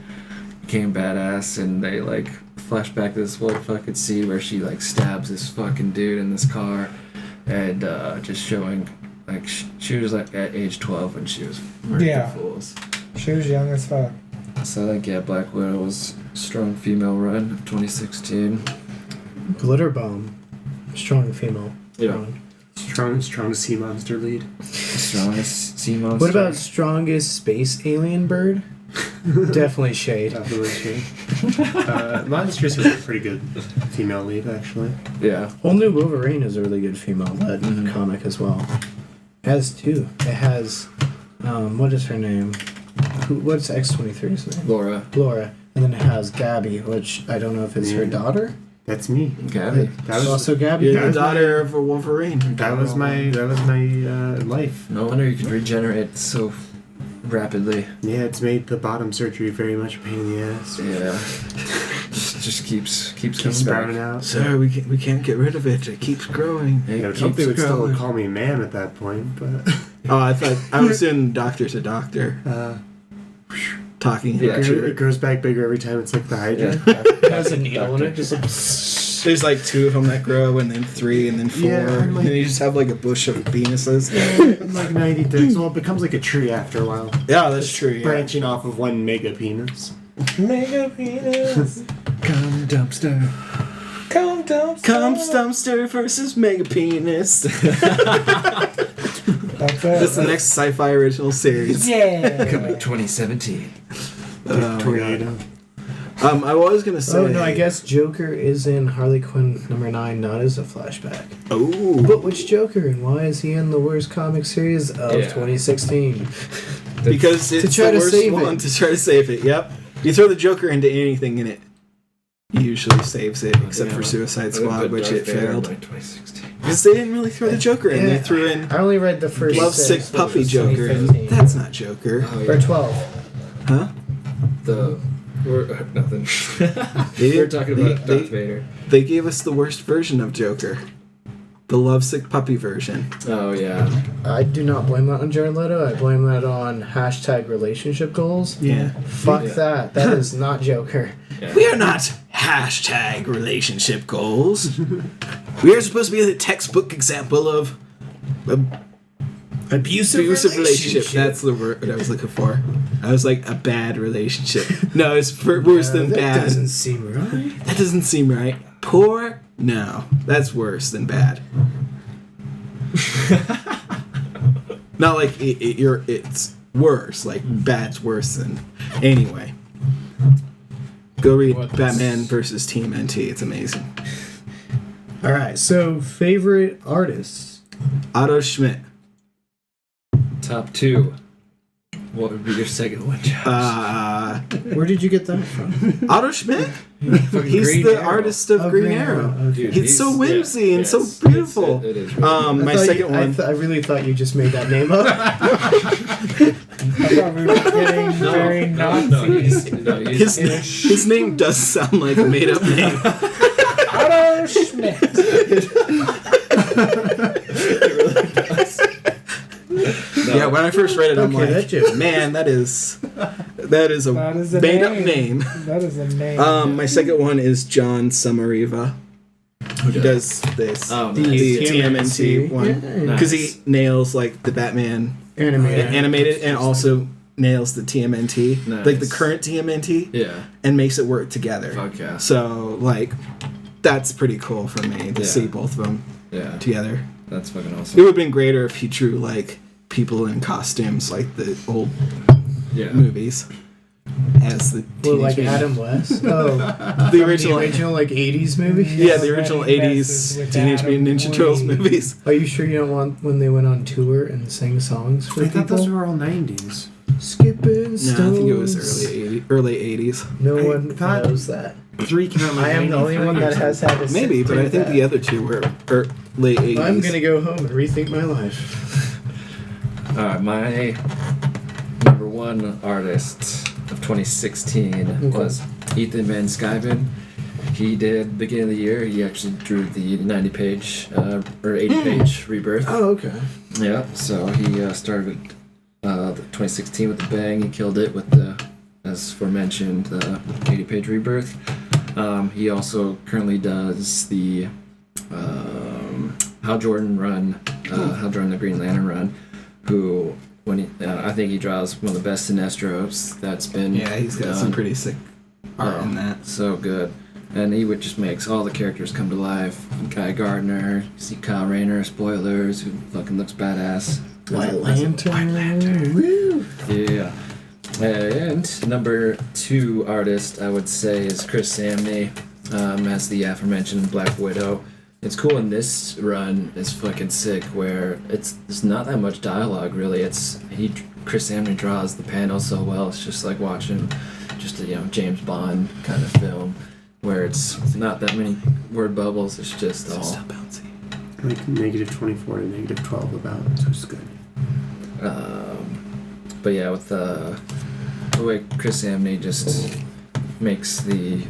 became badass, and they like flash back to this one fucking scene where she like stabs this fucking dude in this car, and just showing like she was like at age 12 when she was murdering fools. She was young as fuck. So like Black Widow was a strong female run of 2016. Glitter Bomb. Strong female. Yeah. run. Strong sea monster lead. Strongest sea monster. What about strongest space alien bird? Definitely Shade. Definitely Shade. Monstrous is a pretty good female lead, actually. Yeah. Whole New Wolverine is a really good female-led comic as well. It has two. It has, what is her name? What's X-23's name? Laura. And then it has Gabby, which I don't know if it's her daughter. That's me. Gabby. That was Also Gabby. You're the daughter of a Wolverine. That was my life. No wonder you could regenerate so rapidly. Yeah, it's made the bottom surgery very much a pain in the ass. Yeah. just keeps Keeps coming sprouting back. out. Sir, we can't get rid of it. It keeps growing. It I would hope they keeps would still growing. call me man at that point, but Oh, I thought I was doing doctor to doctor. Talking. Yeah, it grows back bigger every time. It's like the Hydra. It has a needle in it. Just like, There's like 2 of them that grow, and then 3, and then 4, Yeah, I'm and like- then you just have like a bush of penises. I'm like 90 dicks. Well, it becomes like a tree after a while. Yeah, that's true. Yeah. Branching off of one mega penis. Mega penis. Come dumpster. Come dumpster. Come dumpster versus mega penis. That's it. That's the next sci-fi original series. Yeah. Coming 2017. Tornado. I was gonna say. Oh no, I guess Joker is in Harley Quinn #9, not as a flashback. Oh. But which Joker, and why is he in the worst comic series of 2016? Because it's try the to worst save one it. to try to save it. Yep. You throw the Joker into anything and it usually saves it, except for Suicide Squad, which it failed. 2016. Because they didn't really throw the Joker in. They Yeah. threw in I only read the first Lovesick 6, Puppy which was Joker, and 2015. that's not Joker. Oh, Or 12. Huh? We're nothing. They We're didn't- talking they- about they- Darth Vader. They gave us the worst version of Joker. The Lovesick Puppy version. Oh yeah. I do not blame that on Jared Leto. I blame that on #relationship goals. Yeah. Fuck Yeah. that. That is not Joker. Yeah. We are not #relationship goals. We are supposed to be the textbook example of abusive relationship. That's the word I was looking for. I was like, a bad relationship. No, it's worse than that bad. doesn't seem right. That doesn't seem right. Poor? No. That's worse than bad. Not like it's worse. Like, bad's worse than... Anyway. Go read Batman versus TMNT. It's amazing. All right. So favorite artists. Otto Schmidt. Top 2. What would be your second one, Josh? Where did you get that from? Otto Schmidt? Fucking He's Green the Arrow. artist of Green Arrow. Okay. Dude, He's so whimsy and so yes, beautiful. It is really My I thought second one. I really thought you just made that name up. I thought we were getting very Nazi. His name does sound like a made up name. Otto Schmidt. Yeah, when I first read it, I'm Okay, that like, joke. man, that is a That is a made up name. name. That is a name. My second one is John Samariva, who does this, Oh, the nice. TMNT one, Yeah. because he nails like the Batman animated and also nails the TMNT, Nice. like the current TMNT, Yeah. and makes it work together. Fuck yeah. So like, that's pretty cool for me to Yeah. see both of them Yeah. together. That's fucking It awesome. would have been greater if he drew like people in costumes like the old Yeah. movies as the Well, Teenage like Mutant- Adam West. Oh, the original, like 80s movie. yeah, the original Nobody 80s messes with Teenage Adam Mutant Ninja Turtles West. movies. Are you sure you don't want when they went on tour and sang songs for I thought people? those were all 90s. Skipping stones. No, I think it was early 80s. No I one thought- knows that. 3 came out like I am the only 93 one or that has something. had to Maybe, but I think the other two were late 80s. I'm gonna go home and rethink my life. Alright, my number one artist of 2016 was Ethan Van Skyven. He did beginning of the year. He actually drew the 90-page or 80-page Rebirth. Oh, okay. Yeah, so he started the 2016 with the bang. He killed it with the, as aforementioned, the 80-page Rebirth. He also currently does the Hal Jordan run, Hal Jordan the Green Lantern run. Who, when he, I think he draws one of the best Sinestros that's been. Yeah, he's got some pretty sick art in that. So good. And he would just makes all the characters come to life. Guy Gardner, you see Kyle Rayner, spoilers, who fucking looks badass. White Lantern. Woo. Yeah. And number 2 artist, I would say, is Chris Samney, as the aforementioned Black Widow. It's cool in this run is fucking sick where it's not that much dialogue really. Chris Samney draws the panel so well. It's just like watching just a James Bond kind of film where it's not that many word bubbles. It's just all bouncy. Like -24 and -12 about, so it's good. But yeah, with the way Chris Samney just makes the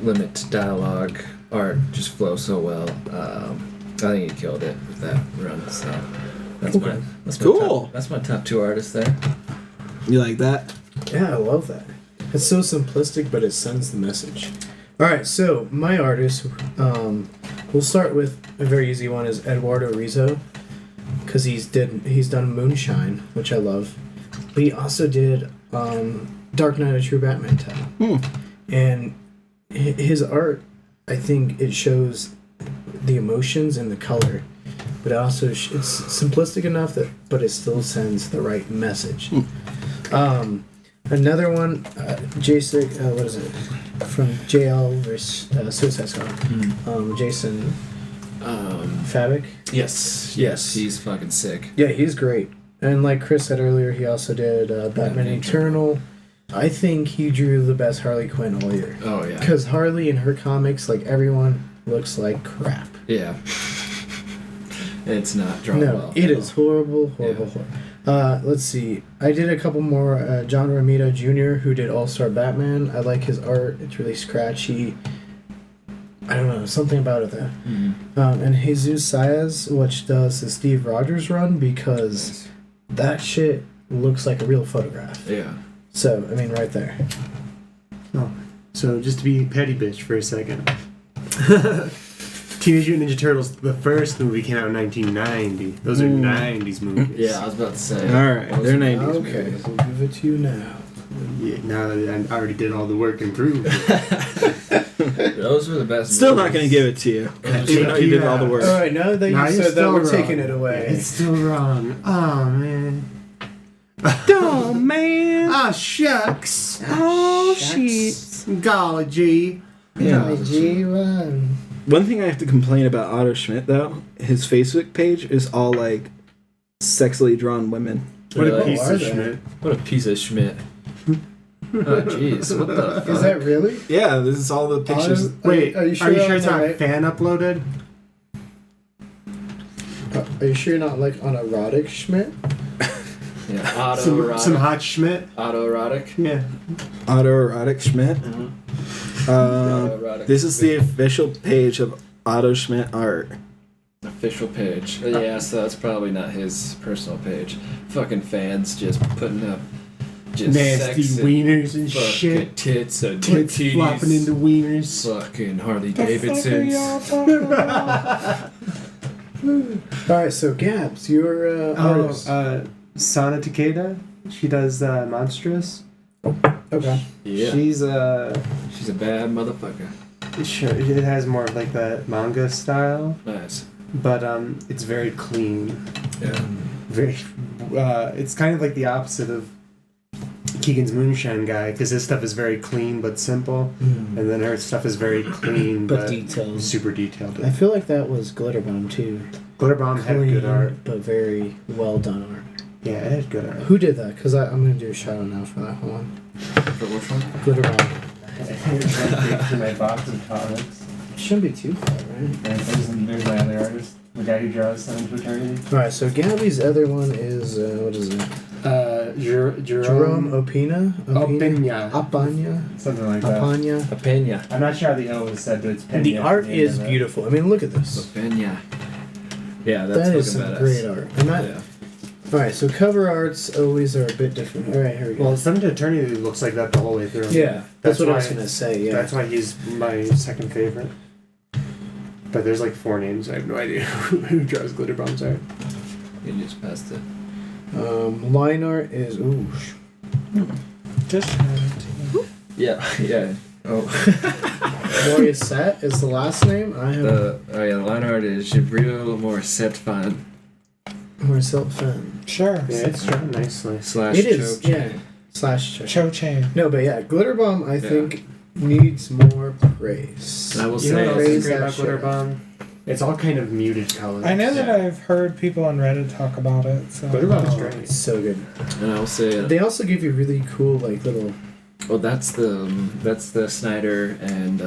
limit dialogue art just flow so well, I think he killed it with that run. So that's my Cool. That's my top 2 artists there. You like that? Yeah, I love that. It's so simplistic, but it sends the message. All right, so my artist, we'll start with a very easy one, is Eduardo Rizzo, because he's done Moonshine, which I love, but he also did Dark Knight: A True Batman Tale, and his art, I think it shows the emotions and the color but also it's simplistic enough but it still sends the right message. Another one, Jason, what is it? From JL vs. Suicide Squad. Jason Fabik. Yes, he's fucking sick. Yeah, he's great. And like Chris said earlier, he also did Batman Eternal. I think he drew the best Harley Quinn all year. Oh, yeah. Because Harley in her comics, like, everyone looks like crap. Yeah. It's not drawn well. No, it is horrible. Let's see. I did a couple more. John Romita Jr., who did All-Star Batman. I like his art. It's really scratchy. I don't know, something about it though. Mm-hmm. And Jesus Saez, which does the Steve Rogers run, because that shit looks like a real photograph. Yeah. So, I mean, right there. Oh, so just to be petty bitch for a second. Teenage Mutant Ninja Turtles, the first movie came out in 1990. Those are 90s movies. Yeah, I was about to say. Alright, they're 90s Okay, movies. we'll give it to you now. Yeah, now that I already did all the work and proved it. Those were the best Still movies. not going to give it to you, even though you did all the work. Alright, now that Now you you're said that, still we're wrong. taking it away. It's still wrong. Oh, man. Oh, man. Ah, shucks. Oh, shit. Golly gee. Yeah. G1. One thing I have to complain about Otto Schmidt, though, his Facebook page is all, like, sexily drawn women. What a Really? piece are of they? Schmidt. What a piece of Schmidt. Oh, jeez. What the fuck? Is that really? Yeah, this is all the pictures. Wait, Are you sure it's I'm not right? fan uploaded? Are you sure you're not like on erotic Schmidt? Yeah. Some hot Schmidt? Autoerotic. Yeah. Autoerotic Schmidt. Autoerotic. This is the official page of Otto Schmidt art. Official page. Yeah, so that's probably not his personal page. Fucking fans just putting up just Nasty sex and wieners and fucking shit. tits and Tits titties. flopping into wieners. Fucking Harley Davidsons. Alright, so Gabs, you're artist. Sana Takeda. She does Monstrous. Okay. Yeah. She's She's a bad motherfucker. sure it has more of like that manga style, Nice. but it's very clean. Yeah. Very it's kind of like the opposite of Keegan's Moonshine guy, because his stuff is very clean but simple, and then her stuff is very clean But detailed. super detailed. I feel like that was Glitter Bomb too. Glitter Bomb had good art. But very well done art. Yeah, it had good art. Who did that? Because I'm going to do a shout out now for that one. For which one? Glitter Bomb. To my box of comics. Shouldn't be too far, right? And there's my other artist, the guy who draws Sun to Eternity. Alright, so Gabby's other one is, what is it? Jerome Opina? Apanya? Something like that. Apanya? A pena. I'm not sure how the O is said, but it's Pena. The art at the end is of it. beautiful. I mean, look at A this. pena. Yeah, that's That is fucking some badass. great art. And that, Yeah. Alright, so cover arts always are a bit different. Alright, here we go. Well, Sun to Eternity looks like that the whole way through. Yeah, that's what I was why- going to say, yeah. That's why he's my second favorite. But there's like 4 names. I have no idea who draws Glitter Bomb's art. You just passed it. Line art is, ooh. Just Yeah, yeah. Oh. Morissette is the last name. I have The line art is Jibril Morissette Fan Morissette fan. sure. Yeah, it's drawn nicely. / It is, Cho yeah. Slash Cho. Cho Chang. No, but yeah, Glitter Bomb, I Yeah. think, needs more praise. And I will You know say what else Praise is great that about Glitter shit. Bomb? It's all kind of muted colors. I know that Yeah. I've heard people on Reddit talk about it. So Glitter Bomb is Oh, great. it's so good. and I will say They also give you really cool, like, little... well that's the Snyder and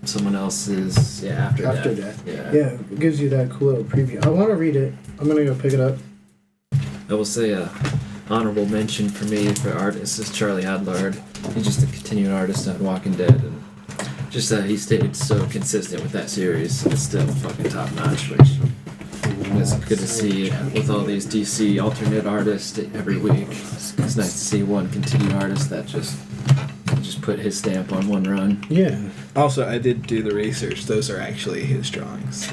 someone else's After Death. Yeah. Yeah, it gives you that cool little preview. I want to read it. I'm going to go pick it up. I will say honorable mention for me for artists is Charlie Adlard. He's just a continuing artist on Walking Dead, and just that he stayed so consistent with that series. It's still fucking top notch, which is good to see with all these DC alternate artists every week. It's nice to see one continuing artist that just put his stamp on one run. Yeah. Also, I did do the research. Those are actually his drawings.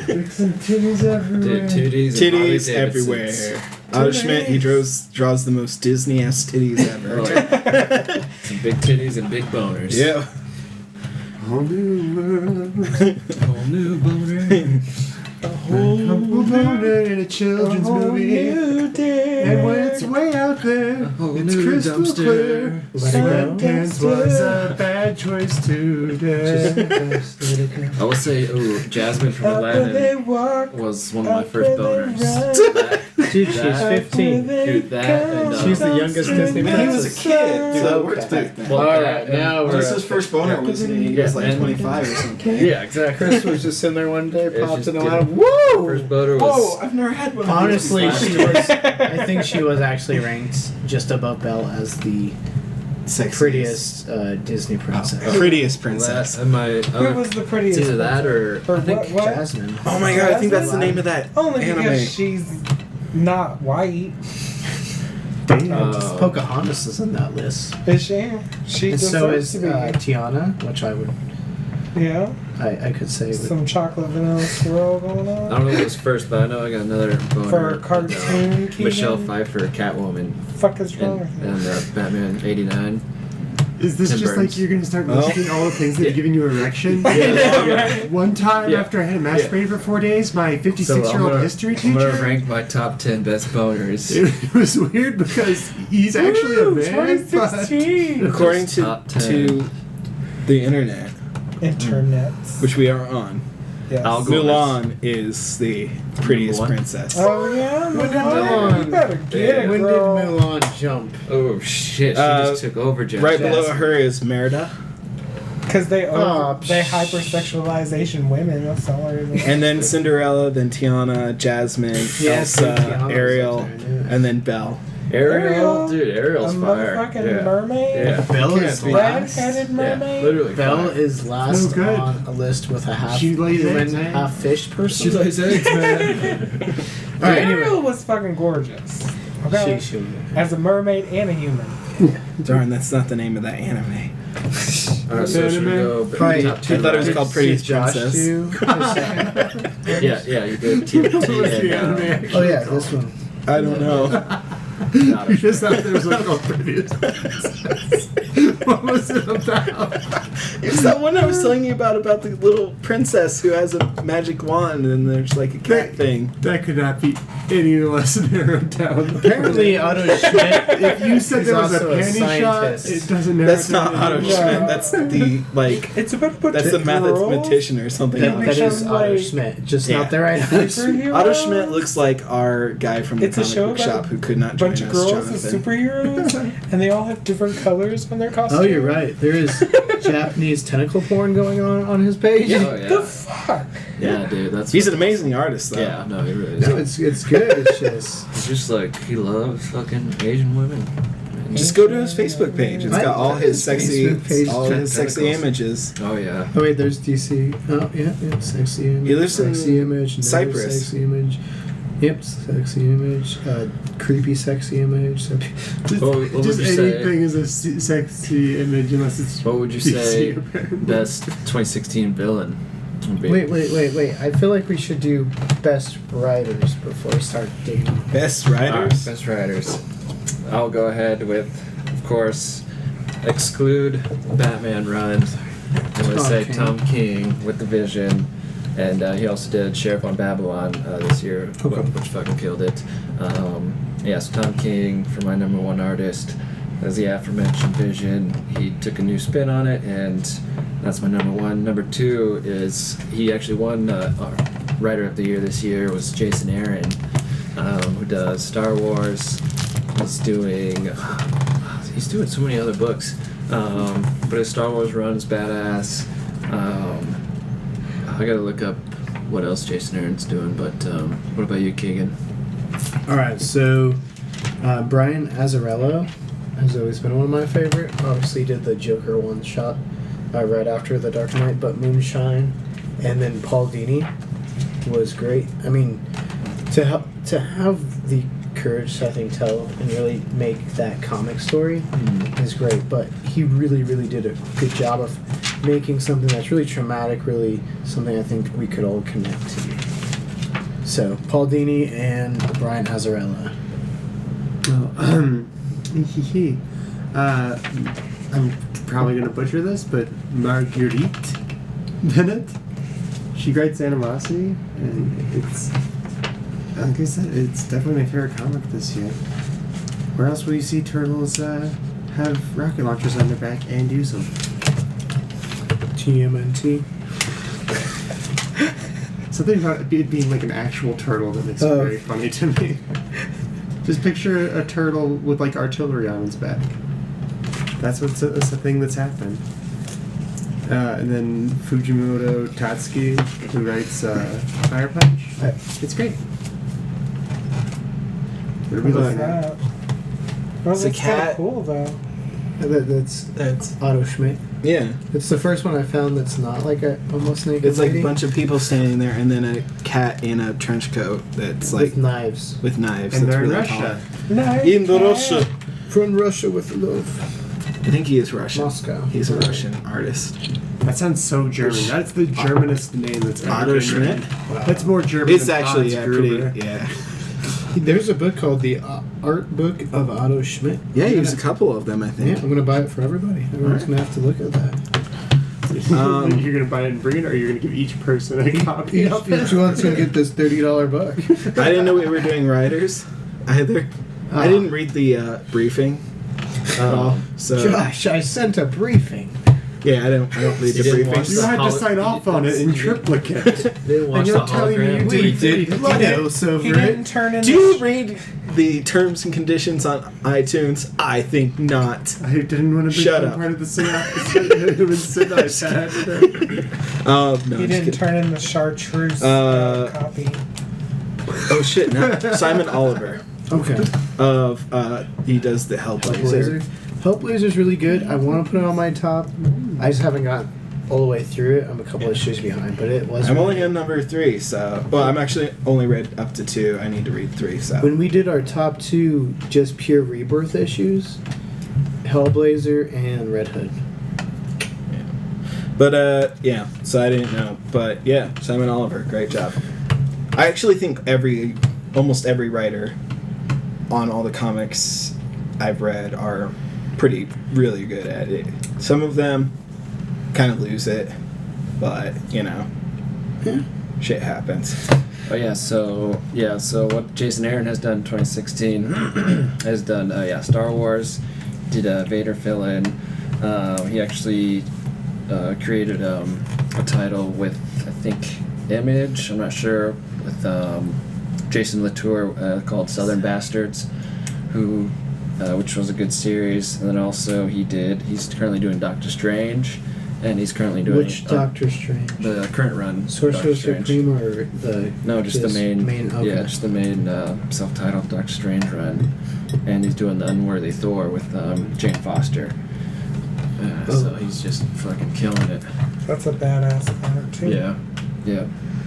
Dicks and titties everywhere. Dude, titties and Harley Titties Davidsons. everywhere. Otto Schmidt, he draws the most Disney-ass titties ever. Oh, yeah. Some big titties and big boners. Yeah. whole new world. Whole new boner. A whole boner in a children's movie. And when it's way out there, whole it's new crystal dumpster. clear. Let it go. Sundance was a bad choice today. I will say, Jasmine from Aladdin was one of my first boners. Dude, she's 15. Dude, that and She's the youngest Disney Man, he was a princess. kid. Dude, that So works back then. Well, Alright, now we're Just his first boner was when he was like and- 25 or something. Yeah, exactly. Chris was just sitting there one day, It's popped just in the getting- lab. Woo! First boner Whoa, was. I've never had one of Honestly, those. she was. I think she was actually ranked just above Belle as the prettiest Disney princess. Prettiest princess. That, and my Who other, was the prettiest? it's either that or Or I think what? Jasmine. Oh my god, I think that's the name of that Only anime. because she's not white. Pocahontas is in that list. Is she? She And deserves so is to be. Tiana, which I would, Yeah. I could say. Some chocolate vanilla swirl going I on. don't know what was first, but I know I got another boner. For a cartoon, Keegan? Michelle Pfeiffer, Catwoman, Fuck is wrong with you? and Batman '89. Is this Tim just Burns. like you're gonna start Oh. listing all the things that have given you erection? One time Yeah. after I had masturbated for 4 days, my 56-year-old history I'm teacher. gonna rank my top 10 best boners. It was weird because he's actually a man. But 2016. According Top 10. to the internet, Internet. which we are on, Yes. Al Gore. Mulan is the prettiest Number one? princess. Oh yeah, When did Mulan, Mulan- you better get it, When girl. did Mulan jump? Oh shit! She just took over. Jess. Right below her is Merida, Because they Oh, they hypersexualization women. That's all it is. and then Cinderella, then Tiana, Jasmine, Elsa, Tiana's Ariel, up there, yeah. and then Belle. Ariel, dude, Ariel's a fire. motherfucking Yeah. mermaid. Yeah. Belle Can't is beat last. Red-headed Yeah, mermaid. literally. Belle fire. is last No good. on a list with a half She lays human, eggs, eh? half fish person. She lays eggs, man. All right, Ariel anyway. was fucking gorgeous. Okay, She as a mermaid and a human. Darn, that's not the name of that anime. Alright, so should we go? Probably- top 10 I thought it was best? called Prettiest Josh Princess. do a second? Yeah, you did. TNT and Oh yeah, this one. I don't know. not You a- just thought there was like a prettiest princess. What was it about? It's that one I was telling you about the little princess who has a magic wand and there's like a cat thing. That could not be any less narrowed down. Apparently, Otto Schmidt. If you said He's there was a also a panty shot, scientist. it doesn't narrow That's it down not Otto any Yeah. more. Schmidt. That's the like. It's about to That's the mathematician or something. That That makes is him, Otto like- Schmidt, just Yeah. not the right Superhero? Otto Schmidt looks like our guy from the It's a comic show book about shop who could not a join bunch us, of girls as Jonathan. superheroes, and they all have different colors on their costumes. Oh, you're right. There is Japanese tentacle porn going on his page. Oh The yeah. fuck? Yeah, dude. That's. He's an amazing artist, though. Yeah, no, he really is. No, it's good. It's just He's just like he loves fucking Asian women. Just go to his Facebook page. It's got all his sexy, Facebook page all his sexy tentacles. images. Oh yeah. oh wait, there's DC. Oh yeah, sexy image. He lives in sexy image. another Cyprus. Sexy image. Yep, sexy image. Creepy sexy image. So, Just, What would just you say? anything is a sexy image unless it's What would you DC, say apparently. best 2016 villain? would be? wait. I feel like we should do best writers before we start digging. Best Alright, writers. best writers. I'll go ahead with, of course, exclude Batman run. I'm gonna say King. Tom King with the Vision, and he also did Sheriff on Babylon this year, Okay. which fucking killed it. Yeah, so Tom King for my number one artist. As the aforementioned Vision, he took a new spin on it, and that's my number one. Number two is he actually won Writer of the Year this year was Jason Aaron, who does Star Wars. He's doing so many other books, but his Star Wars run is badass. I gotta look up what else Jason Aaron's doing, but what about you, Keegan? All right, so Brian Azzarello has always been one of my favorite. Obviously, did the Joker one shot right after The Dark Knight, but Moonshine, and then Paul Dini was great. I mean, to have the courage to, I think, tell and really make that comic story is great. But he really did a good job of making something that's really traumatic, really something I think we could all connect to. So Paul Dini and Brian Azzarello. I'm probably gonna butcher this, but Marguerite Bennett. She writes Animosity, and it's, like I said, it's definitely my favorite comic this year. Where else will you see turtles have rocket launchers on their back and use them? TMNT. Something about it being like an actual turtle that makes it very funny to me. Just picture a turtle with like artillery on its back. That's the thing that's happened. And then Fujimoto Tatsuki, who writes Fire Punch. It's great. What are we looking at? Well, It's a that's kinda cat. cool though. That's Otto Schmidt. Yeah. It's the first one I found that's not like a almost naked It's like lady a bunch of people standing there, and then a cat in a trench coat that's like with knives. with knives. And that's they're in really Russia. Nice tall. In cat. Russia. From Russia with love. I think he is Russian. Moscow. He's a Russian artist. That sounds so German. That's the Germanest name that's ever Otto been Schmidt. written. That's more German It's than actually Hans pretty. Gruber. Yeah. There's a book called The Art Book of Otto Schmidt. Yeah, I'm there's gonna- a couple of them, I Yeah, think. I'm gonna buy it for everybody. Everyone's gonna have to look at that. You're gonna buy it and bring it, or you're gonna give each person a copy of it? Each one's gonna get this $30 book. I didn't know we were doing writers either. I didn't read the briefing at all. So Josh, I sent a briefing. yeah, I don't read the You didn't briefing. watch You had to sign off on it in triplicate. Didn't watch And the you're telling me you hologram. did did it. Look over He it. didn't turn in Do you read the terms and conditions on iTunes? I think not. I didn't want to Shut become up. part of the synopsis. No, He I'm just didn't kidding. turn in the chartreuse copy. Oh shit! No, Simon Oliver Okay. of he does the Hellblazer. Hellblazer. Hellblazer's really good. I want to put it on my top. I just haven't gotten all the way through it. I'm a couple issues behind, but it was. I'm only on number 3, so I'm actually only read up to 2. I need to read 3. So When we did our top 2 just pure rebirth issues, Hellblazer and Red Hood. But yeah, so I didn't know. But yeah, Simon Oliver, great job. I actually think almost every writer on all the comics I've read are really good at it. Some of them kind of lose it, but shit happens. Oh yeah, so what Jason Aaron has done in 2016 has done Star Wars, did a Vader fill-in. He actually created a title with I think Image, I'm not sure, with Jason Latour called Southern Bastards, which was a good series. And then also he's currently doing Doctor Strange, and he's currently doing Which Doctor Strange? the current run Sorcerer Doctor Strange. Supreme or the No, just the main. okay. Yeah, just the main self-titled Doctor Strange run, and he's doing the Unworthy Thor with Jane Foster. So he's just fucking killing it. That's a badass comic too. Yeah,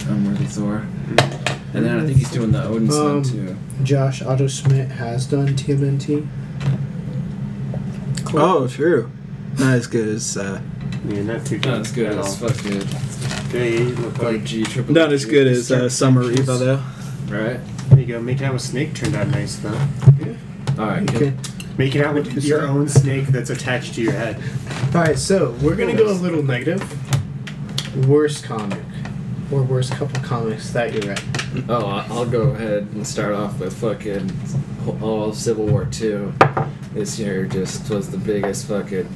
Unworthy Thor. And then I think he's doing the Odin Son too. Josh Otto Schmidt has done TMNT. Oh, true. Not as good as Yeah, not too Not as good at as all. fucking They look like like G triple. not as good as Summer Reva though. Right. There you go. Making out with Snake turned out nice though. All right. Okay. Making out with your own snake that's attached to your head. Alright, so we're gonna go a little negative. Worst comic. Or worst couple comics that you read. Oh, I'll go ahead and start off with fucking all Civil War 2. This year just was the biggest fucking,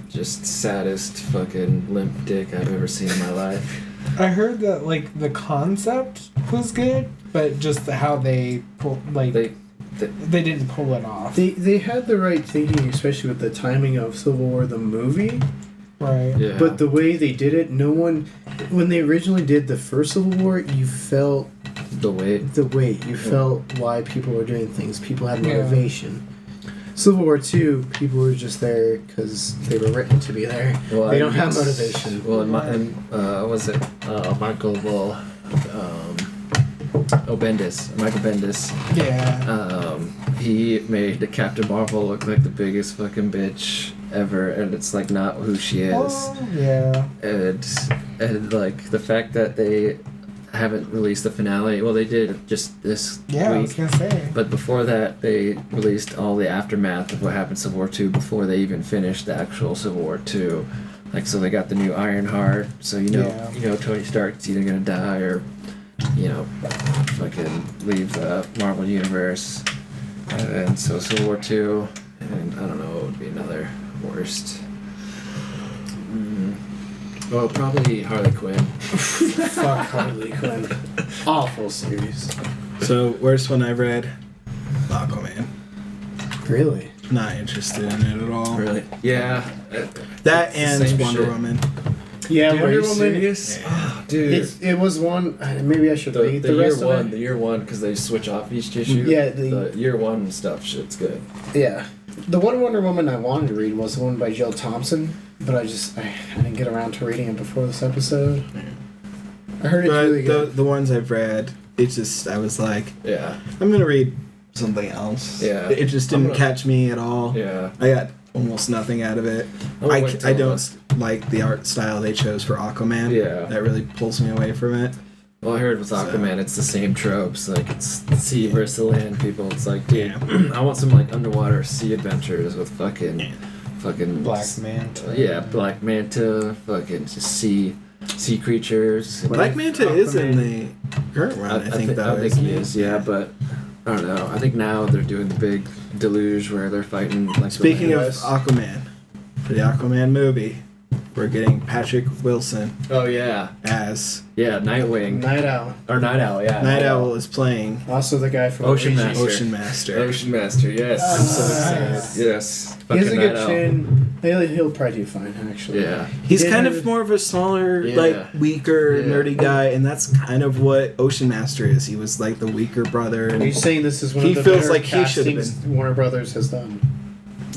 just saddest fucking limp dick I've ever seen in my life. I heard that like the concept was good, but just how they they didn't pull it off. They had the right thinking, especially with the timing of Civil War the movie. Right. Yeah. But the way they did it, when they originally did the first Civil War, you felt the weight. you felt why people were doing things. People had Yeah. motivation. Civil War 2, people were just there because they were written to be there. Well, They don't have motivation. Well, was it Michael Michael Bendis. Yeah. He made Captain Marvel look like the biggest fucking bitch ever, and it's like not who she is. Oh, yeah. And like the fact that they haven't released the finale. Well, they did just this Yeah, I was week. gonna say. But before that, they released all the aftermath of what happened in Civil War II before they even finished the actual Civil War II. Like, so they got the new Ironheart. So Yeah. Tony Stark's either gonna die or, fucking leave the Marvel universe. And so Civil War II, and I don't know what would be another worst. Well, probably Harley Quinn. Fuck Harley Quinn. Awful series. So worst one I've read, Aquaman. Really? Not interested in it at all. Really? Yeah. That It's the and same Wonder shit. Woman. Yeah, Dude, are Wonder you Woman. serious? Yeah. Oh, dude. It was one. Maybe I should read the year rest one, of it. the year one, because they switch off each issue. Yeah, the year one stuff, shit's good. Yeah, the one Wonder Woman I wanted to read was the one by Jill Thompson, but I didn't get around to reading it before this episode. I heard it's But really good. the ones I've read, it's just I was like, Yeah, I'm gonna read something else. Yeah. It just I'm didn't gonna- catch me at all. yeah. I got almost nothing out of it. I'm gonna wait I till don't like the art style they chose for Aquaman. Yeah. That really pulls me away from it. Well, I heard with Aquaman, it's the same tropes. Like, it's the sea versus the land people. It's like, dude, I want some, like, underwater sea adventures with fucking Black Manta. Yeah, Black Manta, fucking just sea creatures. Black Manta is in the current run, I think, though. I think isn't he is, yeah, but I don't know. I think now they're doing the big deluge where they're fighting like. Speaking of Yes. Aquaman, for the Aquaman movie, we're getting Patrick Wilson Oh yeah, as Nightwing Night Owl. or Night Owl, yeah. Night Owl is playing Also the guy from Ocean Ouija. Master. Ocean Master. Ocean Master, yes. I'm so excited. Yes. He has a Fucking good Night Owl. chin. He'll probably do fine, actually. Yeah. He's He kind did- of more of a smaller, Yeah. like weaker, Yeah. nerdy guy, and that's kind of what Ocean Master is. He was like the weaker brother, Are you and saying this is one He of the feels better like he should have castings Warner Brothers has done?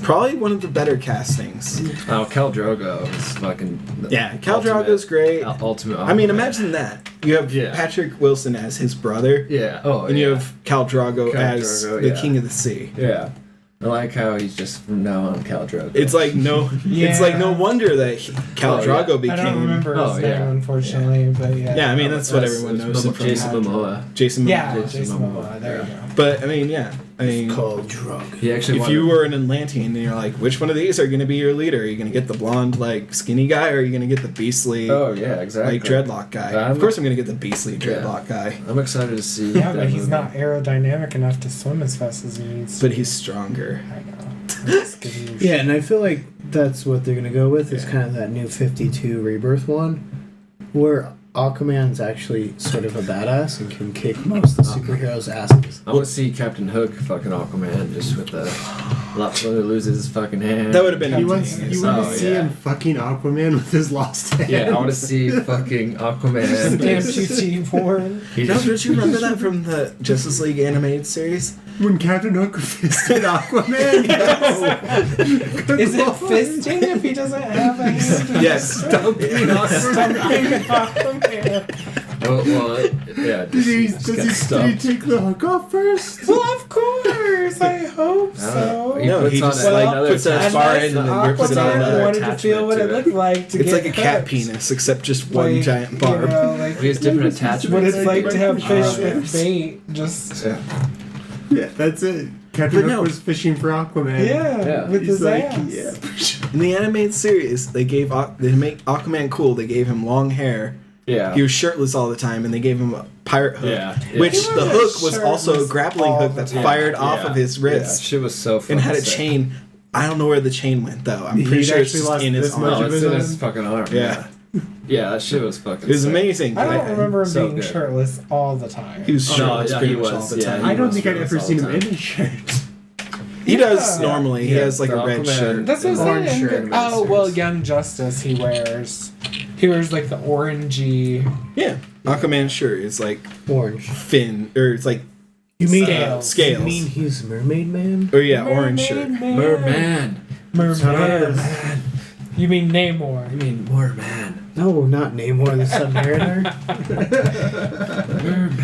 probably one of the better castings. Oh, Khal Drogo is fucking. Yeah, Khal ultimate- Drogo's great. Ultimate. I mean, Aquaman. imagine that. You have Yeah. Patrick Wilson as his brother, Yeah. Oh, and yeah. you have Khal Drogo Khal as Drogo, the yeah. King of the Sea. Yeah. I like how he's just from now on Khal Drogo. It's like no, it's like no Yeah. wonder that Khal Oh, yeah. Drogo became. I don't remember his Oh, yeah. name, unfortunately, but yeah. Yeah, I mean that's what That's- everyone that's knows him from. Jason Momoa. Jason Momoa. Yeah, Jason Jason Momoa, Momoa. There you yeah. go. But I mean, yeah, I mean, Called Drug. He actually. if you were an Atlantean and you're like, which one of these are going to be your leader? Are you going to get the blonde, like skinny guy, or are you going to get the beastly, Oh yeah, exactly. like dreadlock guy? I'm- Of course, I'm going to get the beastly dreadlock guy, I'm excited to see. Yeah, that but he's movie. not aerodynamic enough to swim as fast as he needs to. but he's stronger. I know. I'm just giving you Yeah, and I feel like that's what they're gonna go with is Yeah. kind of that new 52 Rebirth one, where Aquaman's actually sort of a badass and can kick most of the superheroes' asses. I want to see Captain Hook fucking Aquaman just with the lot when he loses his fucking hand. That would have been. You want entertaining. to Oh, see yeah. him fucking Aquaman with his lost hand? Yeah, I want to see fucking Aquaman. Damn just- QT porn. he No, just- don't you remember that from the Justice League animated series? When Captain Hook fisted Aquaman? Is it fisting if he doesn't have a hand? Yes. Stumping Aquaman. well, yeah. Did he, just did got he stumped. take the hook off first? Well, of course. I hope I don't know. so. He No, puts he on just, like like, another puts a attachment far Unless end and then rips it on Aquaman another wanted to feel what it attachment looked like to It's get like a cat hooked. penis, except just one Like, giant you barb. know, like He has different attachments. what it's like to have fish Oh, yeah. with bait. Just Yeah. Yeah, that's it. Captain But Hook no. was fishing for Aquaman. Yeah. with He's his like, ass. yeah. In the animated series, they make Aquaman cool. They gave him long hair. Yeah. He was shirtless all the time, and they gave him a pirate hook, Yeah. which He the was hook was also a shirtless grappling all hook the that's time. fired off of his Yeah, wrist shit was so fun. and had a chain. I don't know where the chain went though. I'm pretty He'd sure it's actually just lost in his this much arm. No, of it's his in his arm? fucking arm. Yeah. Yeah, that shit was fucking. It was sick. amazing. I don't remember him So being good. shirtless all the time. He was Oh, shirtless yeah, pretty he much was, all the yeah, time. he I don't was think I'd shirtless ever all seen the him in time. his shirt. He does Yeah. normally. He Yeah, has like a the red Aquaman. shirt. That's what I'm Orange saying. shirt in Oh the well, series. Young Justice he wears like the orangey Yeah, Aquaman's shirt is like Orange. fin, or it's like You mean scales. You mean he's Mermaid Man? or yeah, orange shirt. Merman. Merman. You mean Namor? I mean, Merman. No, not Namor the Submariner. Merman.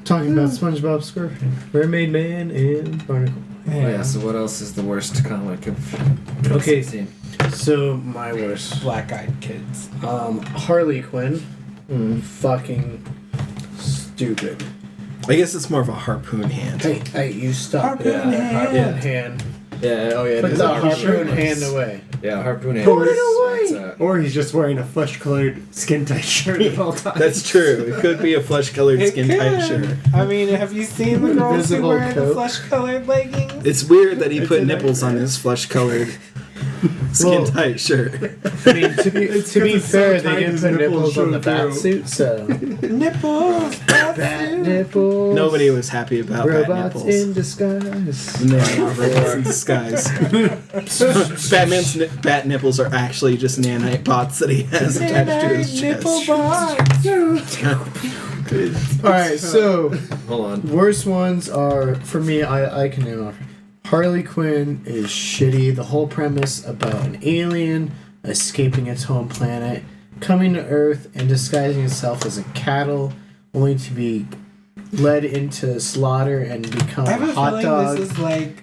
Talking about SpongeBob SquarePants, Mermaid Man, and Barnacle. Oh, yeah. So what else is the worst comic of? Okay. 2016? So my worst. Black-eyed kids. Harley Quinn. Fucking stupid. I guess it's more of a harpoon hand. Hey, you stop it. Harpoon hand. Harpoon hand. Yeah, oh yeah. Put it is the a harpoon hand away. Yeah, harpoon hand. Put it is- away! that's, Or he's just wearing a flesh-colored skin-tight shirt at all times. That's true. It could be a flesh-colored It skin-tight could. shirt. I mean, have you seen the girls who Invisible wear the coat. flesh-colored leggings? It's weird that he It's put a nipples on nightmare. his flesh-colored skin-tight shirt. I mean, to be It's 'cause it's so fair, they tight didn't his put nipples nipples on the show bat through. suit, so. Nipples. Bat nipples. Nobody was happy about bat Robots nipples. in disguise. And they are not robots in disguise. Batman's bat nipples are actually just nanite bots that he has attached to his Nipple chest. box. Alright, so. Hold on. Worst ones are, for me, I can name off. Harley Quinn is shitty. The whole premise about an alien escaping its home planet, coming to Earth and disguising itself as a cattle, only to be led into slaughter and become I have a a hot feeling dog. this is like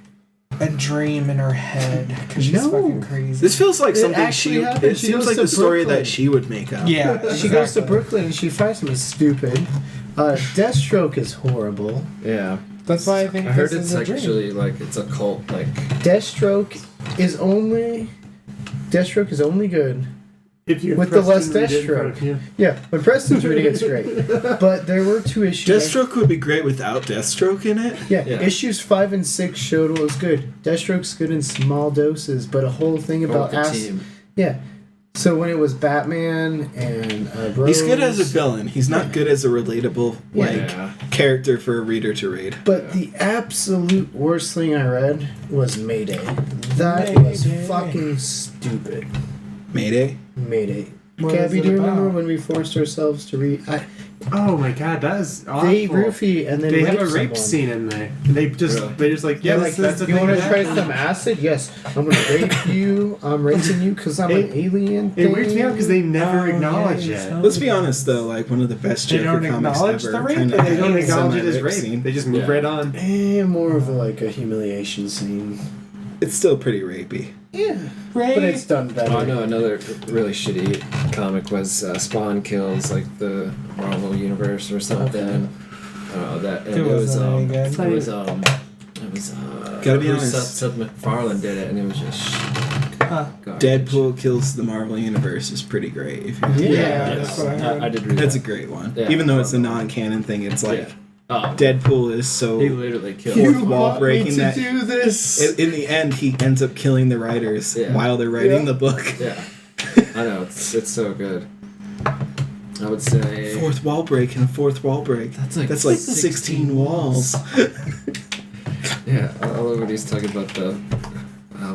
a dream in her head because she's No. fucking crazy. This feels like It something actually happened. It She seems goes like to the story Brooklyn. that she would make up. Yeah, She goes to exactly. Brooklyn and she finds something stupid. Deathstroke is horrible. Yeah. That's why I think I heard this it's is a dream. actually like it's a cult. Like Deathstroke is only good. If you have With the Preston less read it in front Deathstroke. of you. Yeah, when Preston's reading it's great. But there were two issues. Deathstroke would be great without Deathstroke in it. Yeah, Yeah. issues 5 and 6 showed what was good. Deathstroke's good in small doses, but a whole thing about the team. Yeah. So when it was Batman and He's good as a Rose- villain. He's not good as a relatable Yeah. character for a reader to read. But the absolute worst thing I read was Mayday. That was Mayday. fucking stupid. Mayday. Mayday. What Gabby, is it do you remember about? when we forced ourselves to read? Oh my god, that is awful. They roofie and then They have a rape rape someone. scene in there. They just like, yeah, They're this like, is the you thing want to that try happened." some acid? Yes. I'm gonna rape you. I'm raping you because I'm an It- alien. It weirds me out because they never Oh, acknowledge yeah, it. so- Let's be honest though, like one of the best They Joker don't comics acknowledge ever. the rape, kinda but They don't has acknowledge it as semi-rape rape. scene. They just move Yeah. right on. More of like a humiliation scene. It's still pretty rapey. Yeah. Rape. But it's done better. Oh no, another really shitty comic was Spawn kills like the Marvel universe or something. That and It wasn't any good. it was Gotta be Bruce honest. Seth MacFarlane did it and it was just Huh. garbage. Deadpool kills the Marvel universe is pretty great. If you Yeah, that's what I heard. I did read That's a that. great one. Yeah. Even though it's a non-canon thing, it's like Yeah. Oh, Deadpool is so he literally killed. Fourth wall breaking to that. do this. In the end, he ends up killing the writers Yeah. while they're writing Yeah. the book. Yeah, I know it's so good. I would say Fourth wall break and a fourth wall break. That's like 16 walls. Yeah, I love when he's talking about the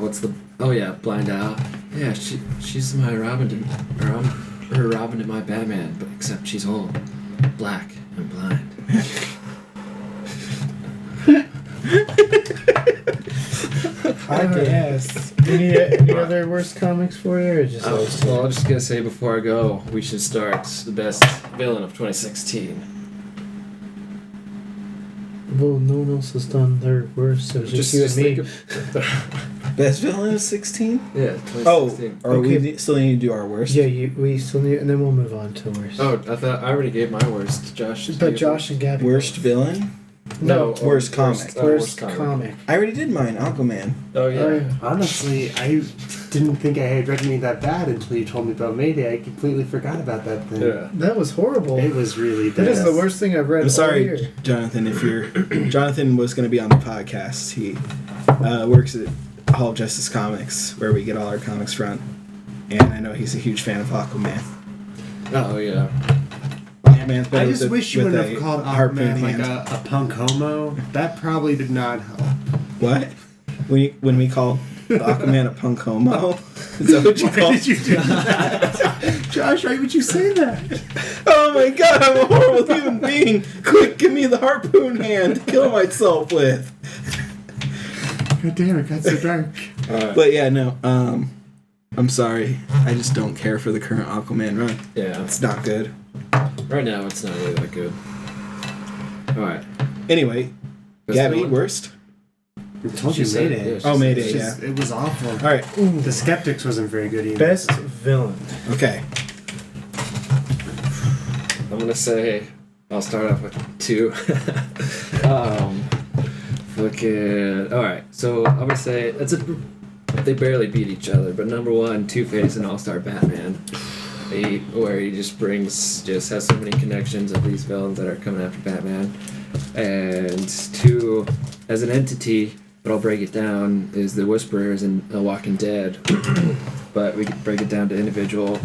what's the Blind Owl. Yeah, she's my Robin to her Robin to my Batman, but except she's old, black, and blind. I guess. Any other worst comics for you, or just those two? Well, I'm just gonna say before I go, we should start the best villain of 2016. Well, no one else has done their worst, so it's just you and me. think of, Best villain of 16? yeah, 2016. Or Okay. we still need to do our worst? Yeah, we still need, and then we'll move on to worst. Oh, I thought I already gave my worst. Josh, did you But give Josh and Gabby. Worst villain? No, worst comic. worst comic. I already did mine, Aquaman. Oh yeah. Oh, yeah. Honestly, I didn't think I had read any that bad until you told me about Mayday. I completely forgot about that thing. Yeah. That was horrible. It was really bad. That is the worst thing I've read I'm all sorry, year. Jonathan, if you're... Jonathan was going to be on the podcast. He works at Hall of Justice Comics, where we get all our comics from. And I know he's a huge fan of Aquaman. Oh yeah. Aquaman's better I just with wish you with wouldn't a have called harpoon Aquaman like hand. a punk homo. That probably did not help. What? When we call Aquaman a punk homo? Is that what you Why call did you do that? Josh, why would you say that? Oh my god, I'm a horrible human being! Quick, give me the harpoon hand to kill myself with! God damn it, got so dark. But yeah, no, I'm sorry. I just don't care for the current Aquaman run. Yeah. It's not good. Right now, it's not really that good. All right. Anyway, Best Gabby, villain? worst? I told She you said Mayday. it, yeah. Oh, Mayday, It's just- It was awful. Alright, The Skeptics wasn't very good either. Best villain. okay. I'm gonna say I'll start off with 2. Fucking. Alright, so I'm gonna say they barely beat each other, but number 1, Two-Face and All-Star Batman. Where he just has so many connections of these villains that are coming after Batman. And 2, as an entity, but I'll break it down, is the Whisperers in Walking Dead. But we could break it down to individual.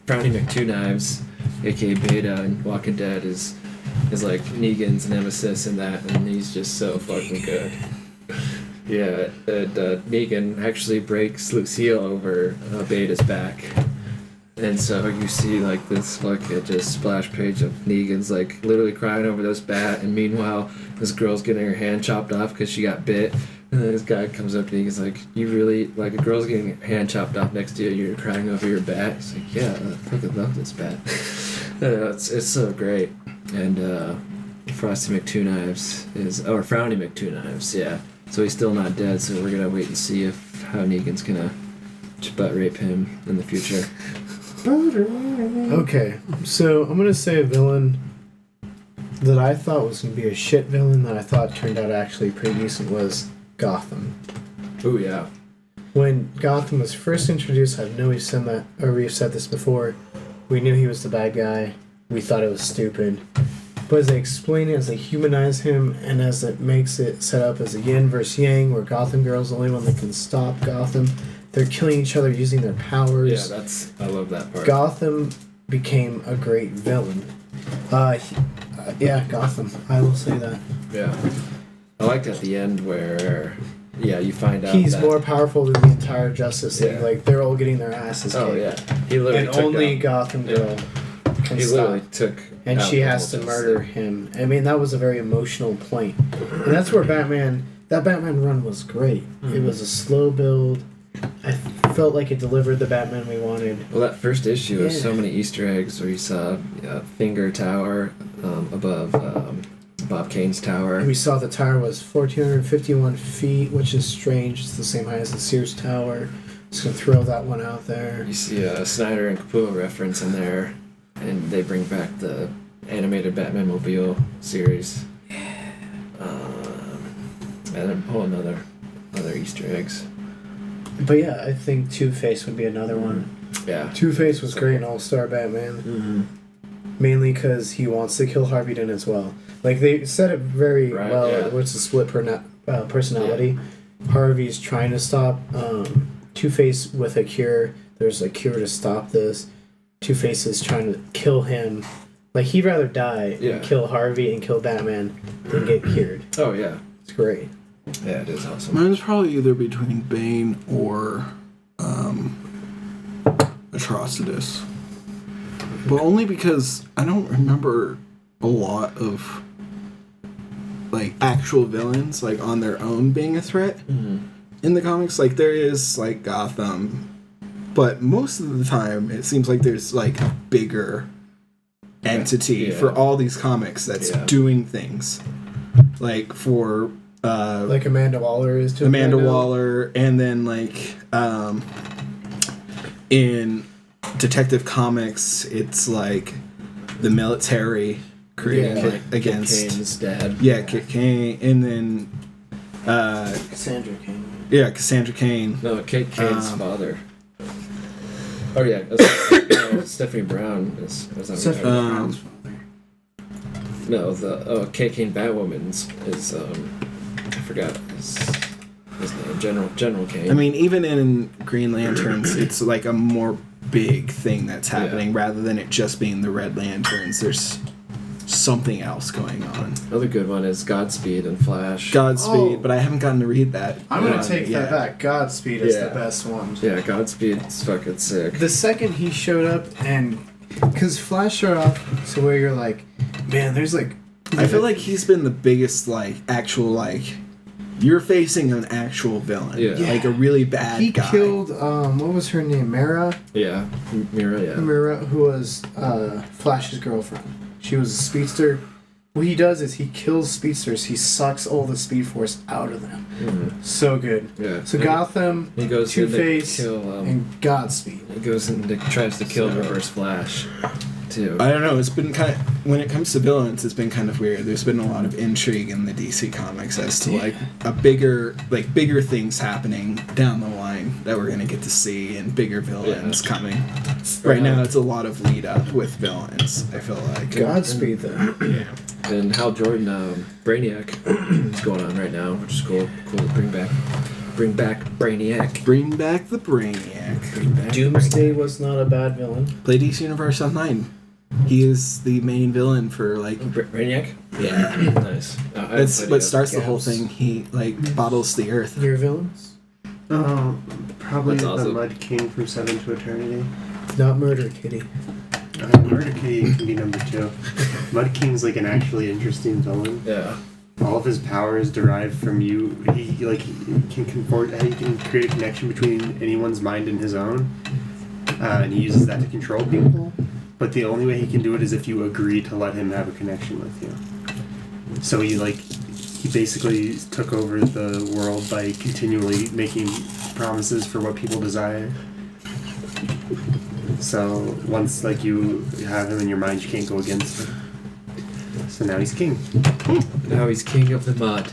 Frowny McTwo-Knives, aka Beta in Walking Dead, is like Negan's nemesis in that, and he's just so fucking good. Yeah, and Negan actually breaks Lucille over Beta's back. And so you see like this fucking just splash page of Negan's like literally crying over this bat, and meanwhile this girl's getting her hand chopped off because she got bit. And then this guy comes up to Negan's like, "You really, like, a girl's getting her hand chopped off next to you, you're crying over your bat?" He's like, "Yeah, I fucking love this bat." It's so great. And Frosty McTwo-Knives or Frowny McTwo-Knives, yeah. So he's still not dead, so we're gonna wait and see how Negan's gonna butt rape him in the future. Okay, so I'm gonna say a villain that I thought was gonna be a shit villain that I thought turned out actually pretty decent was Gotham. Oh yeah. When Gotham was first introduced, I know we've said that, or we've said this before, we knew he was the bad guy. We thought it was stupid. But as they explain it, as they humanize him, and as it makes it set up as a yin versus yang, where Gotham Girl's the only one that can stop Gotham, they're killing each other using their powers. Yeah, I love that part. Gotham became a great villain. Yeah, Gotham. I will say that. Yeah. I liked at the end where, yeah, you find out he's that more powerful than the entire Justice League. Yeah. Like, they're all getting their asses kicked. Oh yeah. He literally And took only out, Gotham Girl can he stop. literally took And out she the has whole to Justice murder League. him. I mean, that was a very emotional point. And that's where that Batman run was great. Mm-hmm. It was a slow build. I felt like it delivered the Batman we wanted. Well, that first issue has Yeah. so many Easter eggs where you saw Finger Tower above Bob Kane's tower. We saw the tower was 1,451 feet, which is strange. It's the same height as the Sears Tower. Just gonna throw that one out there. You see a Snyder and Capullo reference in there, and they bring back the animated Batman Mobile series. And then other Easter eggs. But yeah, I think Two-Face would be another one. Yeah. Two-Face was great in All-Star Batman. Mm-hmm. Mainly because he wants to kill Harvey Dent as well. Like, they said it very Right, well. yeah. What's the split personality? Harvey's trying to stop Two-Face with a cure. There's a cure to stop this. Two-Face is trying to kill him. Like, he'd rather die and kill Harvey and kill Batman than get cured. Oh yeah. It's great. Yeah, it is awesome. Mine's probably either between Bane or Atrocitus. But only because I don't remember a lot of like actual villains like on their own being a threat in the comics. Like there is like Gotham, but most of the time it seems like there's like a bigger entity for all these comics that's doing things. Like for Like Amanda Waller is to Amanda Waller, and then like in Detective Comics, it's like the military creating against Kit Kane's dad. Yeah, Kit Kane, and then Cassandra Cain. yeah, Cassandra Cain. No, Kate Kane's father. Oh yeah, Stephanie Brown is that Stephanie Brown's father. No, Kate Kane Batwoman's is I forgot his name. General Kane. I mean, even in Green Lanterns, it's like a more big thing that's happening rather than it just being the Red Lanterns. There's something else going on. Another good one is Godspeed and Flash. Godspeed, but I haven't gotten to read that. I'm going to take that back. Godspeed is the best one. Yeah, Godspeed's fucking sick. The second he showed up, and because Flash showed up to where you're like, man, there's like... I feel like he's been the biggest, like, actual, like... You're facing an actual villain. Yeah. Like a really bad guy. He killed, what was her name? Mara? Yeah, Mira, Mara, who was Flash's girlfriend. She was a speedster. What he does is he kills speedsters. He sucks all the speed force out of them. Mm-hmm. So good. Yeah. So Gotham, He goes Two-Face, to kill, and Godspeed. he goes and tries to kill Reverse Flash too. I don't know. It's been kind of, when it comes to villains, it's been kind of weird. There's been a lot of intrigue in the DC comics as to like bigger things happening down the line that we're gonna get to see, and bigger villains coming. Right now, it's a lot of lead up with villains. I feel like Godspeed then. Yeah. And Hal Jordan, Brainiac is going on right now, which is cool. Cool to bring back Brainiac. Bring back the Brainiac. Bring back Doomsday was not a bad villain. Play DC Universe Online. He is the main villain for like. Brainiac. Yeah. Nice. That's what starts the whole thing. He like bottles the earth. Your villains? Probably That's the awesome. Mud King from Seven to Eternity. Not Murder Kitty. Murder Kitty can be number 2. Mud King's like an actually interesting villain. Yeah. All of his powers derive from you. He can he can create a connection between anyone's mind and his own, and he uses that to control people. But the only way he can do it is if you agree to let him have a connection with you. So he basically took over the world by continually making promises for what people desire. So once you have him in your mind, you can't go against him. So now he's king. Now he's king of the mud.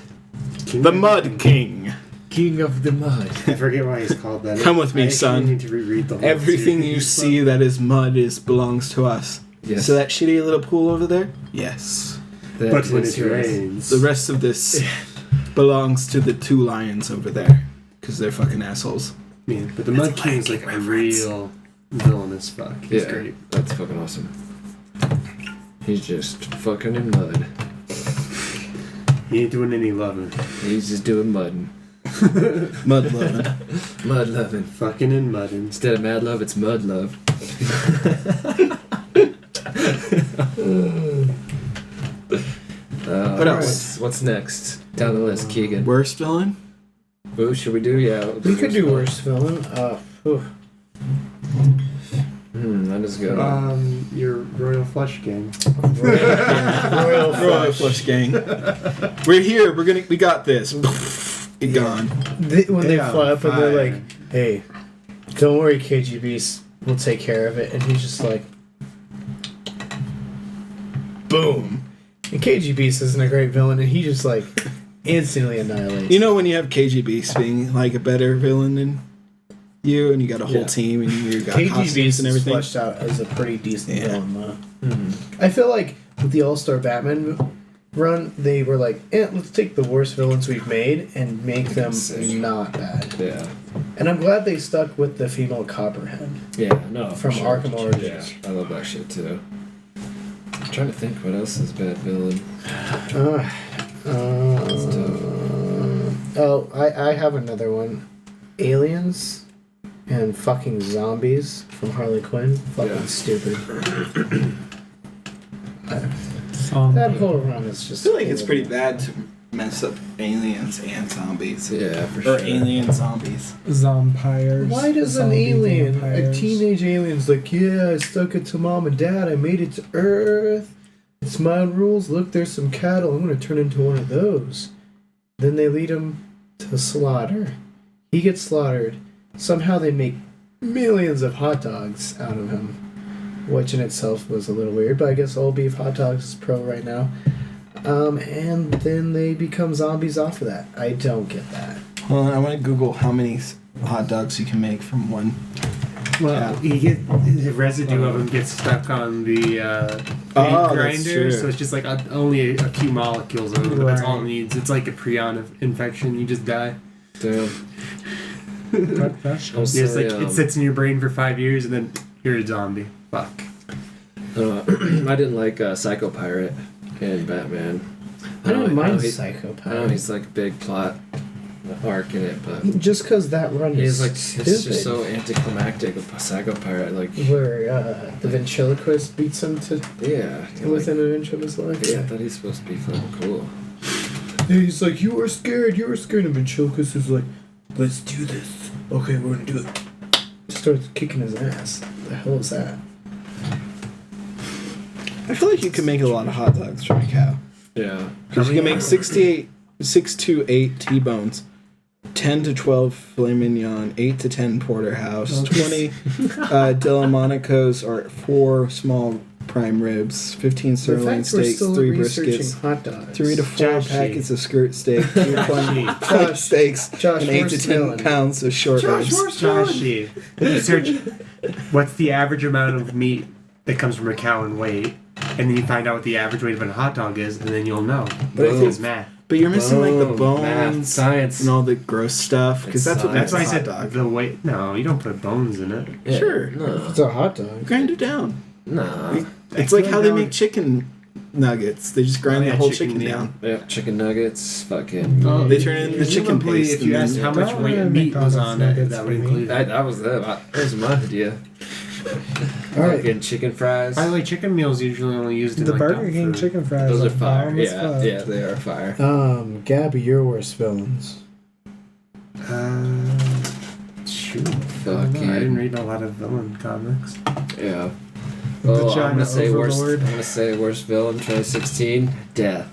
The Mud King. King of the mud. I forget why he's called that. Come with me, I actually son. need to reread the whole Everything you series. see that is mud belongs to us. Yes. So that shitty little pool over there? Yes. That But when is it yours. rains, The rest of this belongs to the 2 lions over there. Because they're fucking assholes. yeah, but the Mud King's like a real villain as fuck. He's Yeah, great. that's fucking awesome. He's just fucking in mud. He ain't doing any loving. He's just doing mud. Mud loving. Mud loving. Fucking and mudding. Instead of mad love, it's mud love. What else? What's next? Down the list, Keegan. Worst villain? Who should we do? Yeah. We could do worst villain. That is good. Your Royal Flush Gang. Royal Royal Flush Gang. We're here. We got this. It gone. When they Yeah, fly up and they're fire. like, "Hey, don't worry, KGBs, we'll take care of it," and he's just like, boom. And KGBs isn't a great villain, and he just like instantly annihilates. You know when you have KGB being like a better villain than you, and you got a whole Yeah. team, and you got costumes KGBs and is everything? fleshed out as a pretty decent Yeah. villain, though. I feel like with the All-Star Batman run, they were like, let's take the worst villains we've made and make them Sick. not bad. Yeah. And I'm glad they stuck with the female Copperhead. Yeah, no. From for sure. Arkham Origins. Yeah, I love that shit too. I'm trying to think what else is bad villain. I have another one. Aliens and fucking zombies from Harley Quinn. Fucking Yeah. stupid. That whole run is just. I feel like it's pretty bad to mess up aliens and zombies. Yeah, for Or sure. alien zombies. Zompires. Why does an zombie alien, a vampires. teenage alien's like, yeah, I stuck it to mom and dad, I made it to Earth, it's my own rules, look, there's some cattle, I'm gonna turn into one of those. Then they lead him to slaughter. He gets slaughtered. Somehow they make millions of hot dogs out of him, which in itself was a little weird, but I guess all beef hot dogs is pro right now. And then they become zombies off of that. I don't get that. Hold on, I want to Google how many hot dogs you can make from one. Well, the residue of them gets stuck on the paint that's grinder, true. so it's just like only a few molecules of it, but that's all it Right. needs. It's like a prion infection. You just die. Damn. Professional. Also, It's like it sits in your brain for 5 years, and then you're a zombie. Fuck. I didn't like Psycho Pirate in Batman. I don't mind I know Psychopath. he's like a big plot arc in it, but Just because that run he's is like stupid. it's just so anticlimactic with Psycho Pirate. Like, Where the ventriloquist beats him to yeah, within an inch of his life. yeah, I thought he's supposed to be fucking cool. And he's like, you were scared. And ventriloquist is like, let's do this. Okay, we're gonna do it. Starts kicking his ass. The hell is that? I feel like you can make a lot of hot dogs from a cow. Yeah, Because you can make 6 to 8 T-bones, 10 to 12 filet mignon, 8 to 10 porterhouse, 20 Delmonico's, or 4 small prime ribs, 15 The sirloin fact we're steaks, still 3 researching briskets, hot dogs. 3 to 4 Josh, packets of skirt steak, 2 plum Josh, steaks, Josh, and 8 to where's 10 Dylan? pounds of short ribs. Joshy, you search what's the average amount of meat that comes from a cow in weight, and then you find out what the average weight of a hot dog is, and then you'll know. But I think- It's math. But you're missing like the Boom, math, bones science. and all the gross stuff because that's what It's makes That's a why I hot said dog. the weight. No, you don't put bones in it. Yeah, Sure. No. It's a hot dog. Grind it down. No. It's like feel how like they that make would- chicken nuggets. They just grind Oh, the yeah, whole chicken, chicken yeah. down. Yeah, chicken nuggets, fucking. Oh, They turn it into chicken Presumably, paste. if you and asked then- how much Don't weight really meat was McDonald's on it, nuggets that would for me. include that. That was my idea. All right. Fucking chicken fries. By the way, chicken meals usually only used in The like Burger dog King food. chicken fries. Those are fire. bomb as Yeah, fuck. yeah, they are fire. Gabby, your worst villains. Shoot. I Fucking. didn't read a lot of villain comics. Yeah. The Oh, I'm China gonna say worst. I'm Overlord. gonna say worst villain 2016. Death.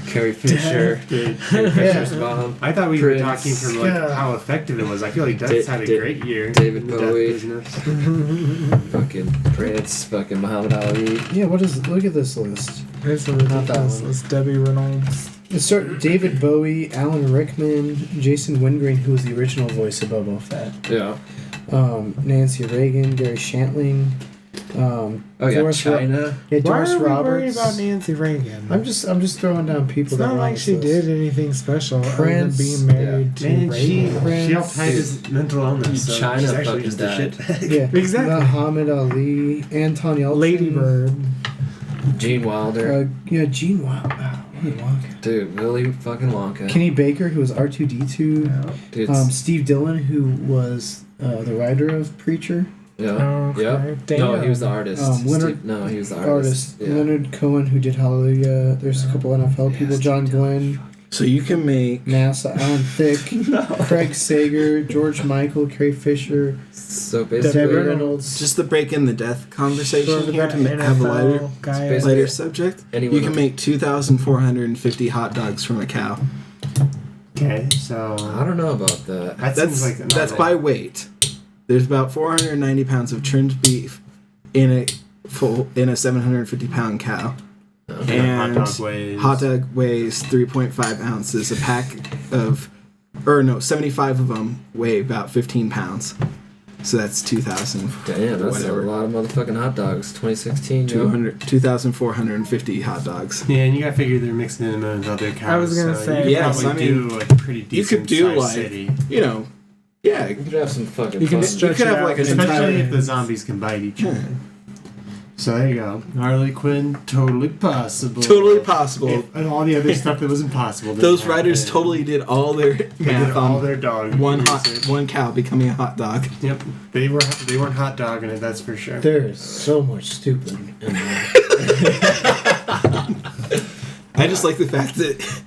Carrie Fisher. Carrie Fisher's mom. I thought we were Prince. talking from like Yeah. how effective it was. I feel like Death's had a great year. David in the Bowie. Death business. Fucking Prince. Fucking Muhammad Ali. Yeah, what is? Look at this list. It's Not that ridiculous. one. It's Debbie Reynolds. Let's start. David Bowie, Alan Rickman, Jason Wingren, who was the original voice of Boba Fett. Yeah. Nancy Reagan, Gary Shandling. Oh yeah. Doris China. Yeah, Why Doris are we Roberts. worried about Nancy Reagan? I'm just throwing down people It's that not were on like this she list. did anything special other than Prince, being married to Man, she Reagan. helped hide his mental illness. So China she's actually fucking just a died. shit. Yeah, Exactly. Muhammad Ali, Anton Yelchin, Lady Bird. Gene Wilder. yeah, Gene Wilder. Wow, Willy Wonka. Dude, Willy fucking Wonka. Kenny Baker, who was R2D2. Dude, it's- Steve Dillon, who was the writer of Preacher. yeah. Okay. Yeah. Damn. No, he was the artist. Leonard- No, he was the Artist artist. Yeah. Leonard Cohen, who did Hallelujah. There's a couple NFL people. Yes, John Steve Glenn, So you can make NASA, Alan Thicke, Craig Sager, George Michael, Carrie Fisher, So Debbie basically, Reynolds. just the break in the death conversation Sort of here that to have a lighter, NFL guy. It's lighter subject. anyone You can with- make 2,450 hot dogs from a cow. Okay, so I don't know about that. that That's seems like not that's by weight. There's about 490 pounds of trimmed beef in a 750 pound cow. And hot dog weighs. hot dog weighs 3.5 ounces. A pack of, or no, 75 of them weigh about 15 pounds. So that's 2,000. Damn, that's Whatever. a lot of motherfucking hot dogs. 2016. yo. 2,450 hot dogs. Yeah, and you gotta figure they're mixing in with other cows. I was gonna so say, you could yes, probably I mean, do like a pretty decent You could do sized like, city. you know, yeah. You could have some fucking You can fun. stretch could it have, out like, an to Especially entire- if the zombies can bite each other. So there you go. Harley Quinn, totally possible. Totally possible. And all the other stuff that was impossible. didn't Those writers happen. totally did all their They did math all on their dog one research. cow becoming a hot dog. Yep, they weren't hot dogging it. That's for sure. There is so much stupid in there. I just like the fact that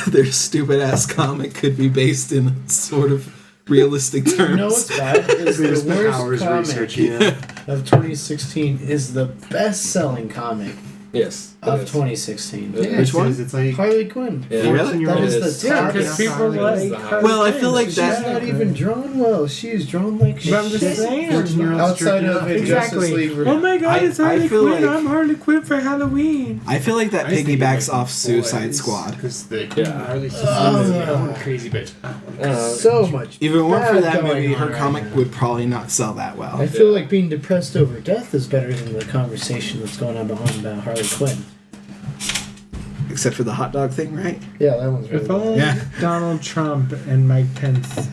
their stupid ass comic could be based in sort of realistic terms. You know what's bad is They the spent worst hours comic researching it. of 2016 is the best-selling comic Yes. it of is. 2016. Yeah. Which one? It's like Harley Quinn. Yeah. Really? That is It the Yeah, top. because people like her. Well, I feel like She's that. not even drawn well. She's drawn like But I'm just shit. saying. 14-year-olds Outside jerking of off. it, Justice Exactly. League. Oh my god, it's I Harley feel Quinn. like- I'm Harley Quinn for Halloween. I feel like that I just think piggybacks of, like, off Suicide boys, Squad. 'cause the Yeah. Harley's just Oh. crazy bitch. So much. If it weren't for bad that going movie, on her right comic now. would probably not sell that well. I feel like being depressed over death is better than the conversation that's going on behind about Harley Quinn. Except for the hot dog thing, right? Yeah, that one's really If good. only Yeah. Donald Trump and Mike Pence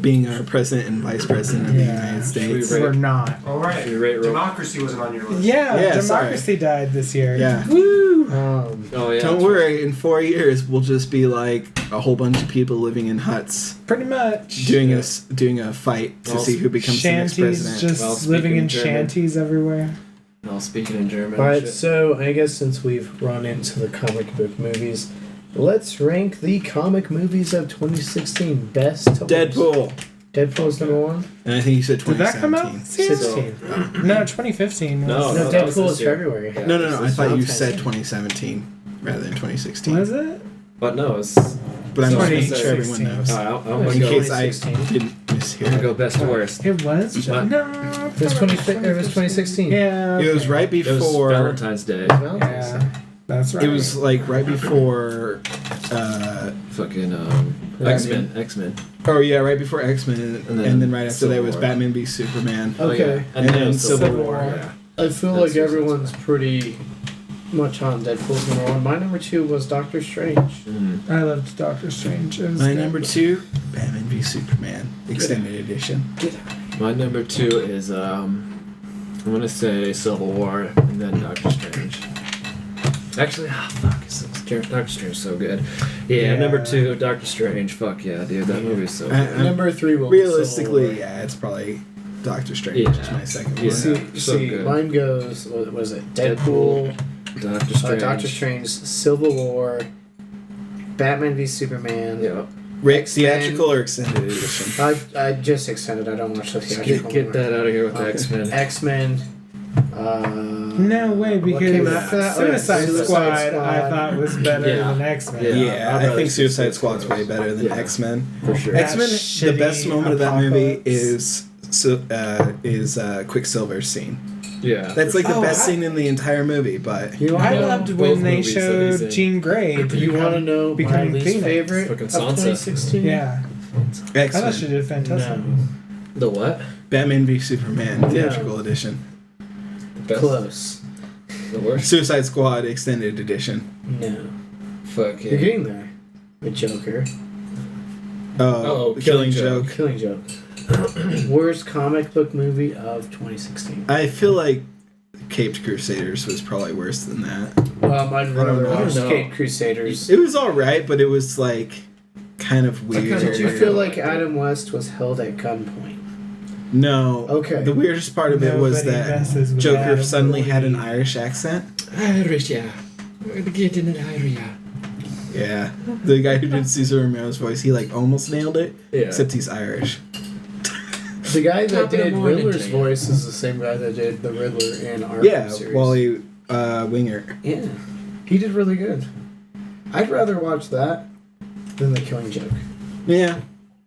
Being our president and vice president of the Yeah. United Should States. we were not. All right, Should we rate roll? democracy wasn't on your list. Yeah, Yeah, democracy died this year. Yeah. Woo! Oh yeah. Don't worry, in 4 years we'll just be like a whole bunch of people living in huts Pretty much. doing a fight to Well, see who becomes the next Shanties, president. just Well, speaking living in in German. shanties everywhere. No, speaking in German. All right, shit. so I guess since we've run into the comic book movies, let's rank the comic movies of 2016 best to worst. Deadpool. Deadpool's number one. And I think you said Did that come out 2017. this year? 16. No, 2015. No, Was, No, that was Deadpool this is year. February. Yeah, No, this I is- thought you okay. said 2017 rather than 2016. was it? But no, it's but I'm So just making sure 2016. everyone knows. I'm In gonna In go. case I 2016. didn't mishear. I'm gonna go it. best to worst. It was My- no. It was 2016. Yeah. It was right It was before. Valentine's Day. Yeah, that's right. It was like right before. Fucking X-Men. Oh yeah, right before X-Men, and then right after Civil that was War. Batman v Superman. Okay. And then it was Civil Civil War. War. Yeah. I feel That's like everyone's pretty much on Deadpool's number 1. My number 2 was Doctor Strange. Mm. I loved Doctor Strange. It was My good. number 2, Batman v Superman Extended Edition. My number 2 is I'm gonna say Civil War and then Doctor Strange. Actually, Doctor Strange is so good. Yeah, Yeah. number 2, Doctor Strange. Fuck yeah, dude, that movie's so good. Number 3 will be Civil Realistically, War. yeah, it's probably Doctor Strange. Yeah. Is my second Yeah. one. so See, good. mine goes, what was it? Deadpool, Doctor Strange. Doctor Strange, Civil War, Batman v Superman. Yeah. Rick, X-Men. theatrical or extended edition? I just extended. I don't watch the Get, theatrical. get that out of here with the Okay. X-Men. X-Men. No way, What came because after that? Oh, yeah, Suicide Suicide Squad Squad. I thought was better Yeah. than X-Men. Yeah. Yeah, I'd I rather think see Suicide Suicide Squad's way Squad. better than Yeah. X-Men. For sure. That X-Men, the shitty best moment of that movie Apocalypse. is Quicksilver's scene. Yeah. That's like the Oh, best I- scene in the entire movie, but You I wanna loved know, both when they movies that he's showed in. Jean Grey. you want to know my becoming least Phoenix. favorite Fucking of Sansa. 2016? Yeah, I thought she X-Men, did fantastic. No. The what? Batman v Superman theatrical edition, The best? Close. The worst? Suicide Squad extended edition. No. Fuck You're yeah. getting there. The Joker. Oh, Oh, Killing Killing Joke. Joke. Killing Joke. Worst comic book movie of 2016. I feel like Caped Crusaders was probably worse than that. I'd rather know. watch I don't know. Caped Crusaders. It was all right, but it was like kind of weird. Did you feel like Adam West was held at gunpoint? No. Okay. The weirdest part of it was Nobody that messes with Joker Adam suddenly had an West. Irish accent. Irish, yeah. We're gonna get in an Irish. Yeah. The guy who did Cesar Romero's voice, he like almost nailed it, Yeah. except he's Irish. The guy that Top of the did morning Riddler's to you. voice is the same guy that did the Riddler in Arkham Yeah, series. Wally Winger. Yeah, he did really good. I'd rather watch that than The Killing Joke. Yeah,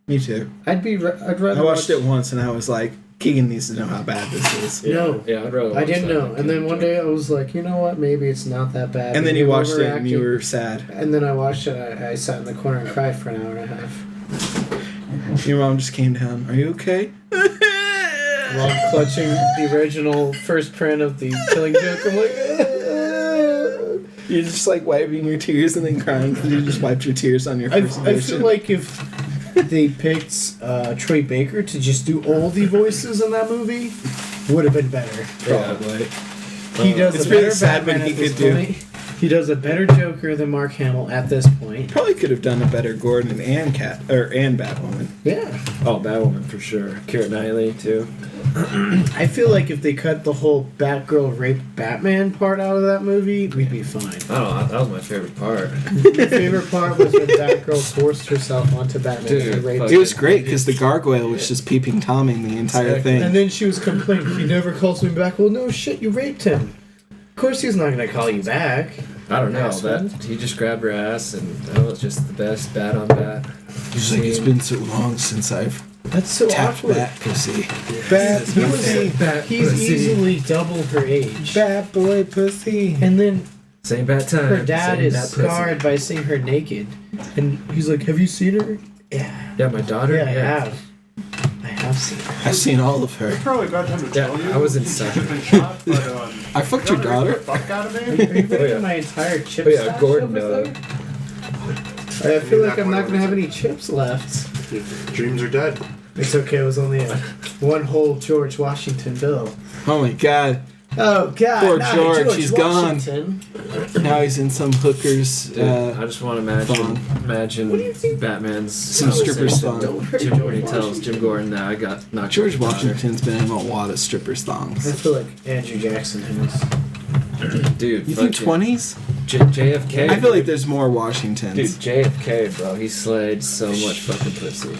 me too. I'd rather. I watched watch, it once and I was like, Keegan needs to know how bad this is. No. Yeah, I'd rather I watch didn't that know, than and then Killing one Joke. day I was like, you know what? Maybe it's not that bad. And then Maybe you I'm watched it and you overreacting. were sad. And then I watched it. I sat in the corner and cried for an hour and a half. Your mom just came down. Are you okay? While clutching the original first print of the Killing Joke, I'm like, You're just like wiping your tears and then crying because you just wiped your tears on your first I edition. feel like if they picked Troy Baker to just do all the voices in that movie, would have been better. Probably. He does It's a really better sad Batman when he at this could do- point. He does a better Joker than Mark Hamill at this point. Probably could have done a better Gordon and Batwoman. Yeah. Oh, Batwoman for sure. Keira Knightley too. I feel like if they cut the whole Batgirl rape Batman part out of that movie, we'd be fine. I don't know. That was my favorite part. My favorite part was when Batgirl forced herself onto Batman Dude, and raped fuck It him. was great because the gargoyle was just peeping Tommy the entire thing. And then she was complaining, he never calls me back. Well, no shit, you raped him. Of course he's not going to call you back. I don't know. Asshole. That he just grabbed her ass, and that was just the best bat on bat. He's like, it's been so long since I've That's so tapped awkward. that pussy. He's easily double her age. Bad boy pussy. And then Same bat time. her dad same is bat pussy. scarred by seeing her naked. And he's like, have you seen her? Yeah. Yeah, my daughter. Yeah, I have. I have seen her. I've seen all of her. Probably got time to Yeah, tell you. I was in You've second. been shot, but, I fucked your daughter. Fuck out of Are you me. reading yeah. my entire chip Oh yeah, stash Gordon. over there? I feel like I'm not going to have any chips left. Your dreams are dead. It's okay, it was only a one whole George Washington bill. Oh my god. Oh, God. Poor not George, he's gone. Washington. Now he's in some hooker's. Dude, I just want to thong. imagine What do you think? Batman's Some strippers conversation thong. with Jim, when he tells Jim Gordon that I got knocked. George out with Washington's been in a lot of strippers' I thongs. feel like Andrew Jackson has. daughter. Dude, You think fucking 20s? JFK. I feel like there's more Washingtons. Dude, JFK, bro, he slayed so much fucking pussy.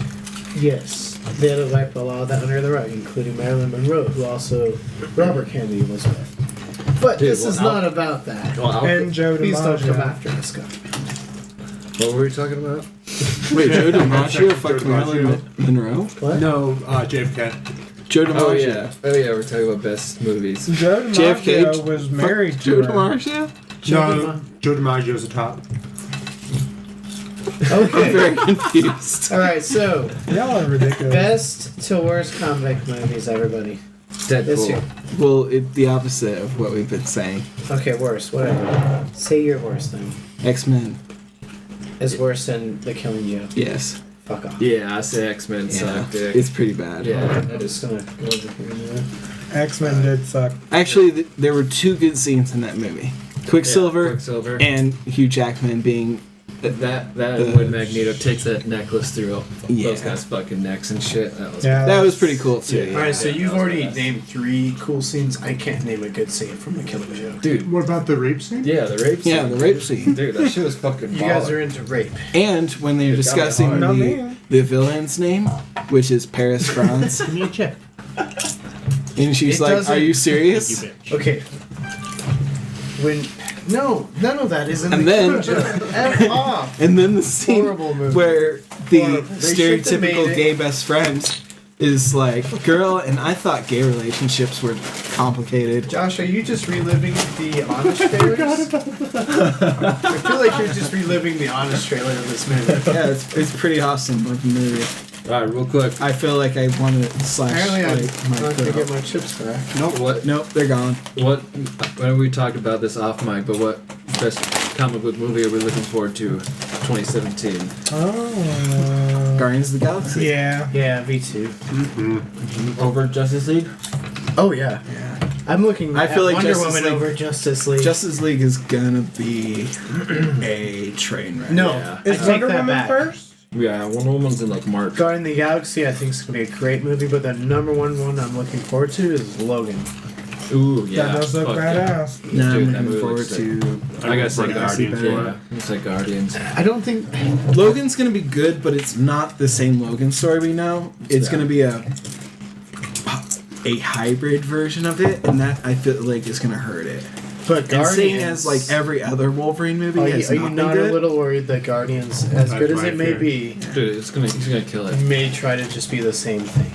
Yes. They had to wipe a lot of that under the rug, including Marilyn Monroe, who also Robert Kennedy was with. But Dude, this well, is not about that. Well, And Joe Please don't come DiMaggio. after us, guy. What were we talking about? Wait, Joe DiMaggio fucked Joe Marilyn Monroe? What? No, JFK. Joe DiMaggio. Oh yeah, we're talking about best movies. Joe JFK DiMaggio was married to Joe her. DiMaggio? No, Joe DiMaggio's the top. I'm Okay. very confused. All right. So Y'all are ridiculous. best to worst comic movies, everybody. This year. Deadpool. Well, it's the opposite of what we've been saying. Okay, worst. Whatever. Say your worst thing. X-Men. Is worse than The Killing Joke. Yes. Fuck off. Yeah, I say X-Men Yeah. suck, dick. It's pretty bad. Yeah, I'm that just is. gonna go over here. X-Men did suck. Actually, there were two good scenes in that movie. Quicksilver, Quicksilver. and Hugh Jackman being... That the- when Magneto takes that necklace through Yeah. those guys' fucking necks and shit. That was That was pretty cool, too. Yeah. Yeah. Alright, so Yeah, you've that was already the best. named 3 cool scenes. I can't name a good scene from The Killing Joke. dude. What about the rape scene? Yeah, the rape. Yeah, scene, the rape dude. scene. Dude, that shit was fucking. You guys baller. are into rape. And when they're discussing Not me. the villain's name, which is Paris France, Give me a chip. and she's It like, doesn't- "Are you You serious?" bitch. Okay. When No, none of that is in And The then- Killing Joke. F off. And then the scene Horrible movie. where the Horrible. They shouldn't have stereotypical made it. gay best friend is like, "Girl," and I thought gay relationships were complicated. Josh, are you just reliving the Honest trailers? I feel like you're just reliving the Honest trailer of this movie. Yeah, it's pretty awesome looking movie. All right, real quick. I feel like I want to slash Apparently, like, I'm my not gonna throat. get my chips back. What? Nope, they're gone. What? When we talked about this off mic, but what best comic book movie are we looking forward to? 2017. Oh. Guardians of the Galaxy. Yeah. yeah, V2. Over Justice League. Oh, yeah. I'm looking I at feel like Wonder Justice Woman League- over Justice League. Justice League is gonna be a train wreck. no, Yeah. I Is take Wonder that Woman back. first? Yeah, Wonder Woman's in like March. Guardian of the Galaxy, I think is gonna be a great movie, but the number one I'm looking forward to is Logan. Ooh, yeah. That does look fuck yeah. badass. Now Dude, I'm that looking movie forward looks sick. to. I gotta say Galaxy Guardians. better. Yeah, it's like Guardians. I don't think Logan's gonna be good, but it's not the same Logan story we know. It's Yeah. gonna be a hybrid version of it, and that I feel like is gonna hurt it. but And Guardians seeing as like every other Wolverine movie has are you not been not good. a little worried that Guardians, as good as my it may fear. be, Dude, he's gonna kill it. may try to just be the same thing?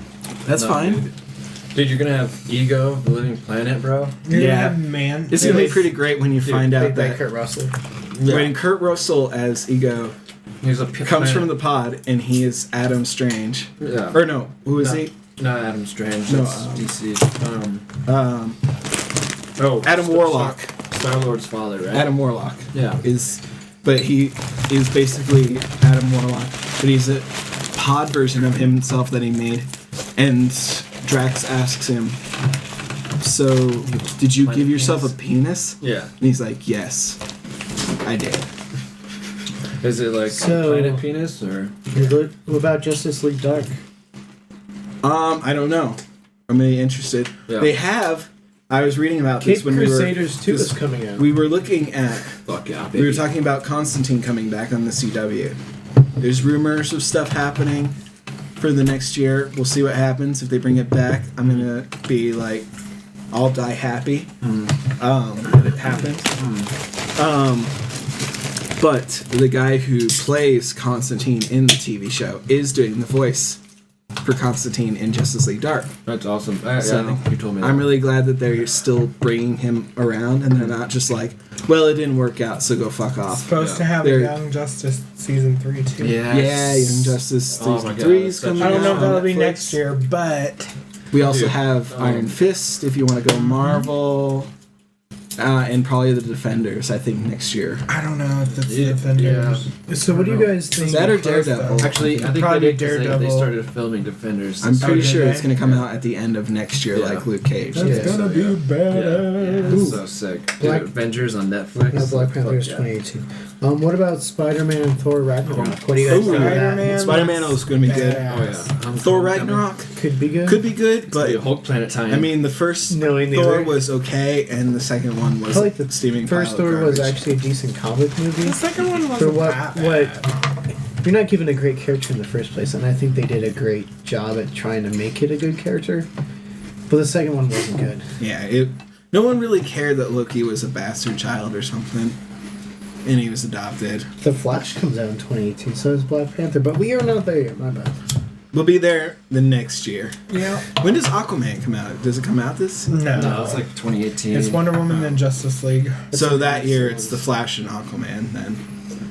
That's No, fine. Dude, you're gonna have Ego, the Living Planet, bro. Yeah. Man. It's gonna be pretty great when you find out Played by that Kurt Russell. when Kurt Russell as Ego He's a comes from the pod and he is Adam Strange. Yeah. Or no, who is No. he? Not Adam Strange. No, That's DC. Oh, Adam Warlock. Star Lord's father, right? Adam Warlock Yeah. but he is basically Adam Warlock, but he's a pod version of himself that he made. And Drax asks him, "So, did you give yourself a penis?" Yeah. And he's like, "Yes, I did." Is it like So- Planet Penis or? What about Justice League Dark? I don't know. I'm really interested. Yeah. They have. I was reading about this Cape when Crusaders 2 this- is coming out. we were looking at. Fuck yeah, We were baby. talking about Constantine coming back on the CW. There's rumors of stuff happening for the next year. We'll see what happens. If they bring it back, I'm gonna be like, I'll die happy. That it happened. But the guy who plays Constantine in the TV show is doing the voice for Constantine in Justice League Dark. That's awesome. I So, think you told me that. I'm really glad that they're still bringing him around and they're not just like, well, it didn't work out, so go fuck off. Supposed to have They're- Young Justice season 3 too. Yes. Yeah, Young Justice Oh my season God, 3 is that's such coming a- I don't know if out that'll on be Netflix. next year, but We also Dude, have Iron Fist if you want to go Marvel, and probably the Defenders. I think next year. I don't know if it's Yeah. Defenders. So what do you guys think? That or Close, Daredevil. though. Actually, I think Probably they did 'cause they Daredevil. started filming Defenders. I'm pretty did sure they? it's going to come out at the end of next year, Yeah. like Luke Cage. That's did. gonna be Yeah, badass. it's so sick. Dude, Black- Avengers on Netflix. No, Black Panther is Fuck yeah. 2018. What about Spider-Man and Thor Ragnarok? What do you guys Ooh, think of that? Spider-Man. Spider-Man is going to be good. Badass. Oh yeah. Thor Ragnarok Could be good. could be good, But but Hulk Planet time. I mean, the first Knowing the Thor other- was okay, and the second one was I like the steaming. First pile of Thor was garbage. actually a decent comic movie. The second one For wasn't what that bad. you're not given a great character in the first place, and I think they did a great job at trying to make it a good character. But the second one wasn't good. Yeah, no one really cared that Loki was a bastard child or something. and he was adopted. The Flash comes out in 2018, so does Black Panther, but we are not there yet. My bad. We'll be there the next year. Yeah. When does Aquaman come out? Does it come out this? No. It's like 2018. It's Wonder Woman and Justice League. So that year it's the Flash and Aquaman then.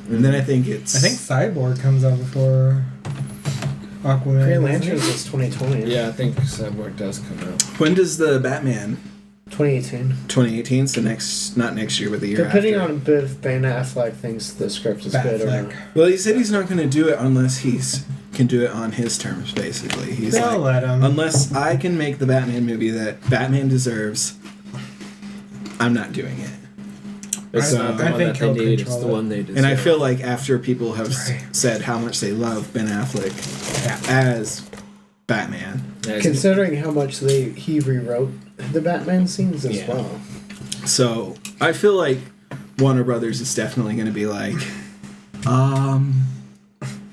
And then I think it's... I think Cyborg comes out before Aquaman. Green doesn't Lanterns it? is 2020. Yeah, I think Cyborg does come out. When does the Batman 2018. 2018? So not next year, but the year Depending after. on if Ben Affleck thinks the script is good or not. Batfleck. Well, he said he's not going to do it unless can do it on his terms, basically. He's They'll like, let him. unless I can make the Batman movie that Batman deserves, I'm not doing it. It's So- not the I one think that they he'll need, it's control the it. one they deserve. And I feel like after people have Right. said how much they love Ben Affleck as Batman, Yeah, he's- Considering how much he rewrote the Batman scenes as Yeah. well. so I feel like Warner Brothers is definitely going to be like,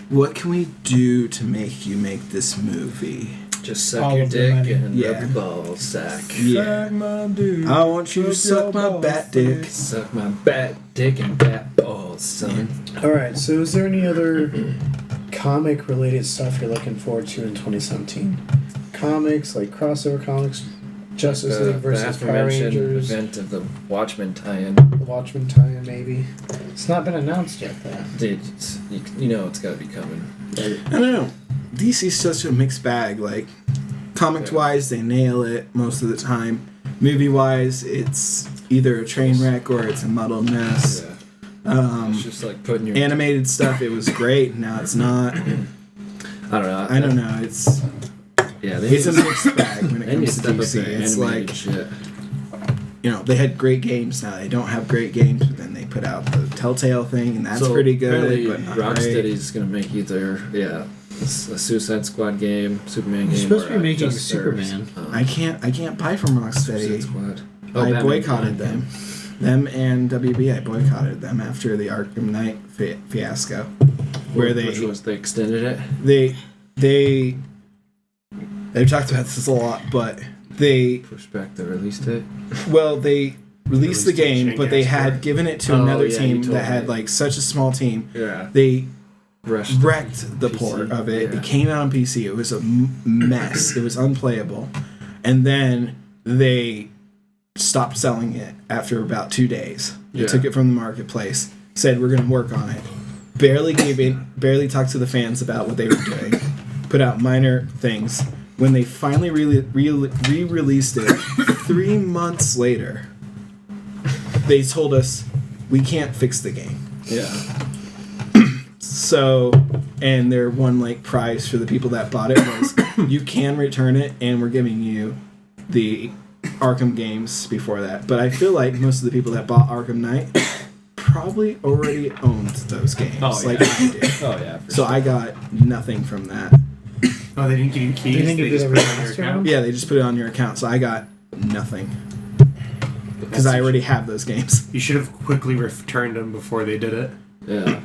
what can we do to make you make this movie? just suck All your of their dick money. and Yeah. rub your ball sack. Yeah. Suck my dude. I want you to Rub suck your my balls, bat dick. please. Suck my bat dick and bat balls, son. Alright, so is there any other comic related stuff you're looking forward to in 2017? Comics, like crossover comics, Justice League versus the Power aforementioned Rangers, event of the Watchmen tie-in. the Watchmen tie-in maybe. It's not been announced yet though. Dude, you know it's got to be coming. I don't know. DC's such a mixed bag. Like, comics-wise, they nail it most of the time. Movie-wise, it's either a train wreck or it's a muddled mess. Yeah. It's just like putting your... Animated stuff, it was great. Now it's not. I don't know. I don't know. It's Yeah, they it's a need to- mixed bag when it they need to comes to step up DC. their It's animated like, shit. you know, they had great games. Now they don't have great games, but then they put out the Telltale thing, and that's So, pretty good. apparently But not great. Rocksteady's gonna make either a Suicide Squad game, Superman game. You're supposed or to be making Just Serves. Superman. I can't buy from Suicide Rocksteady. Squad. I Batman. boycotted them. Them and WB, I boycotted them after the Arkham Knight fiasco, where Which was they extended it. they've talked about this a lot, but they Pushed back the release date. they released the game, but they had Shank given it to Oh, another yeah, team you told that had me. like such a small team. Yeah. They Rushed wrecked the PC. port of it. Yeah. It came out on PC. It was a mess. It was unplayable, and then they stopped selling it after about 2 days. They Yeah. took it from the marketplace. Said we're going to work on it. Barely talked to the fans about what they were doing. Put out minor things. When they finally re-released it 3 months later, they told us we can't fix the game. Yeah. So, and their one like prize for the people that bought it was you can return it, and we're giving you the Arkham games before that. But I feel like most of the people that bought Arkham Knight probably already owned those games, Oh, yeah. like I did. Oh yeah. For So sure. I got nothing from that. Oh, they didn't give you keys. They didn't give you just the put it on your remaster account. one? Yeah, they just put it on your account, so I got nothing because I already have those games. You should have quickly returned them before they did it. Yeah.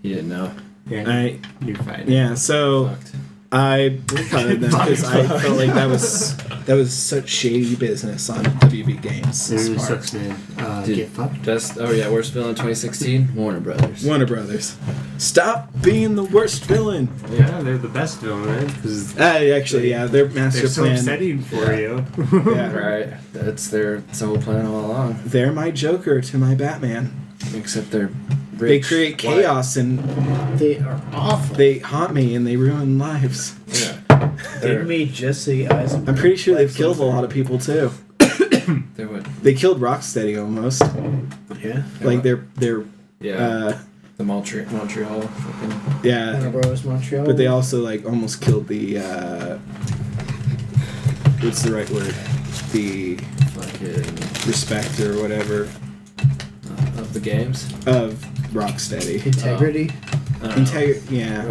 You didn't know. Yeah, you're fine. Yeah, so Fucked. I boycotted them because I felt like that was such shady business on WB Games. It part. sucks, man. Dude, Get fucked. Best. Oh yeah, worst villain 2016. Warner Brothers. Warner Brothers, stop being the worst villain. Yeah, they're the best villain, man. Because Actually, yeah, their master they're so plan. upsetting for you. Yeah, Right. That's their whole plan all along. they're my Joker to my Batman. Except they're rich. They create white. chaos and They are awful. they haunt me and they ruin lives. Yeah. They made Jesse Eisenberg. I'm pretty sure they've Lex killed a Luthor. lot of people too. They're what? They killed Rocksteady almost. Yeah. Like they're Yeah. The Montreal. Fucking. yeah. Warner Bros. Montreal. But they also like almost killed the what's the right word? The Fucking. respect or whatever Of the games. of Rocksteady. Integrity. Yeah.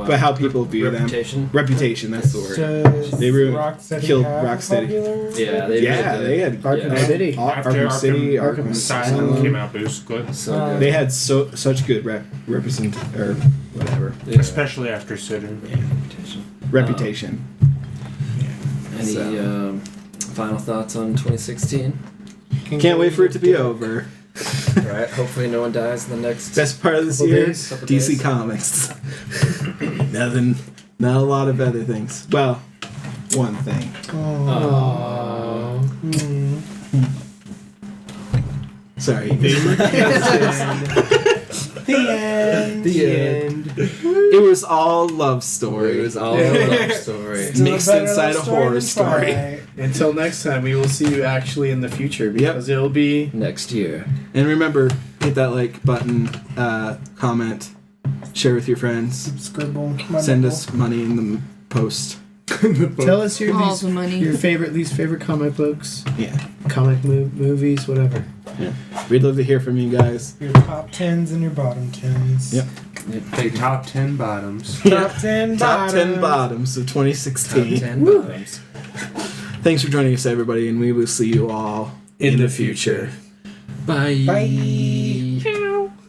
But how people view reputation. them. Reputation, that's the word. Does They ruined- Rocksteady killed have a Rocksteady. popular- Yeah, they Yeah, did. they had Arkham Yeah. City. Arkham City, Arkham Asylum Asylum. came out, but it was good. So good. They had such good represent or whatever Yeah. Especially after City. Reputation. reputation. Any So. final thoughts on 2016? Can't wait for it to be over. Right. Hopefully, no one dies in the next. Best part of this Couple year, days. Couple DC days. Comics. Nothing, not a lot of other things. Well, one thing. Oh. Aww. Sorry. The end. The end. It was all love story. It was all a love story. Still Mixed better inside love a horror than story. Twilight. Until next time, we will see you actually in the future because it'll be. Next year. And remember, hit that like button, comment, share with your friends, Scribble. send us money in the post. Tell us your Balls of money. your least favorite comic books, Yeah. comic movies, whatever. We'd love to hear from you guys. Your top 10s and your bottom 10s. Yep. The top 10 bottoms. Top 10 Top 10 bottoms. bottoms of 2016. Top 10 bottoms. Thanks for joining us, everybody, and we will see you all In the future. Bye. Bye.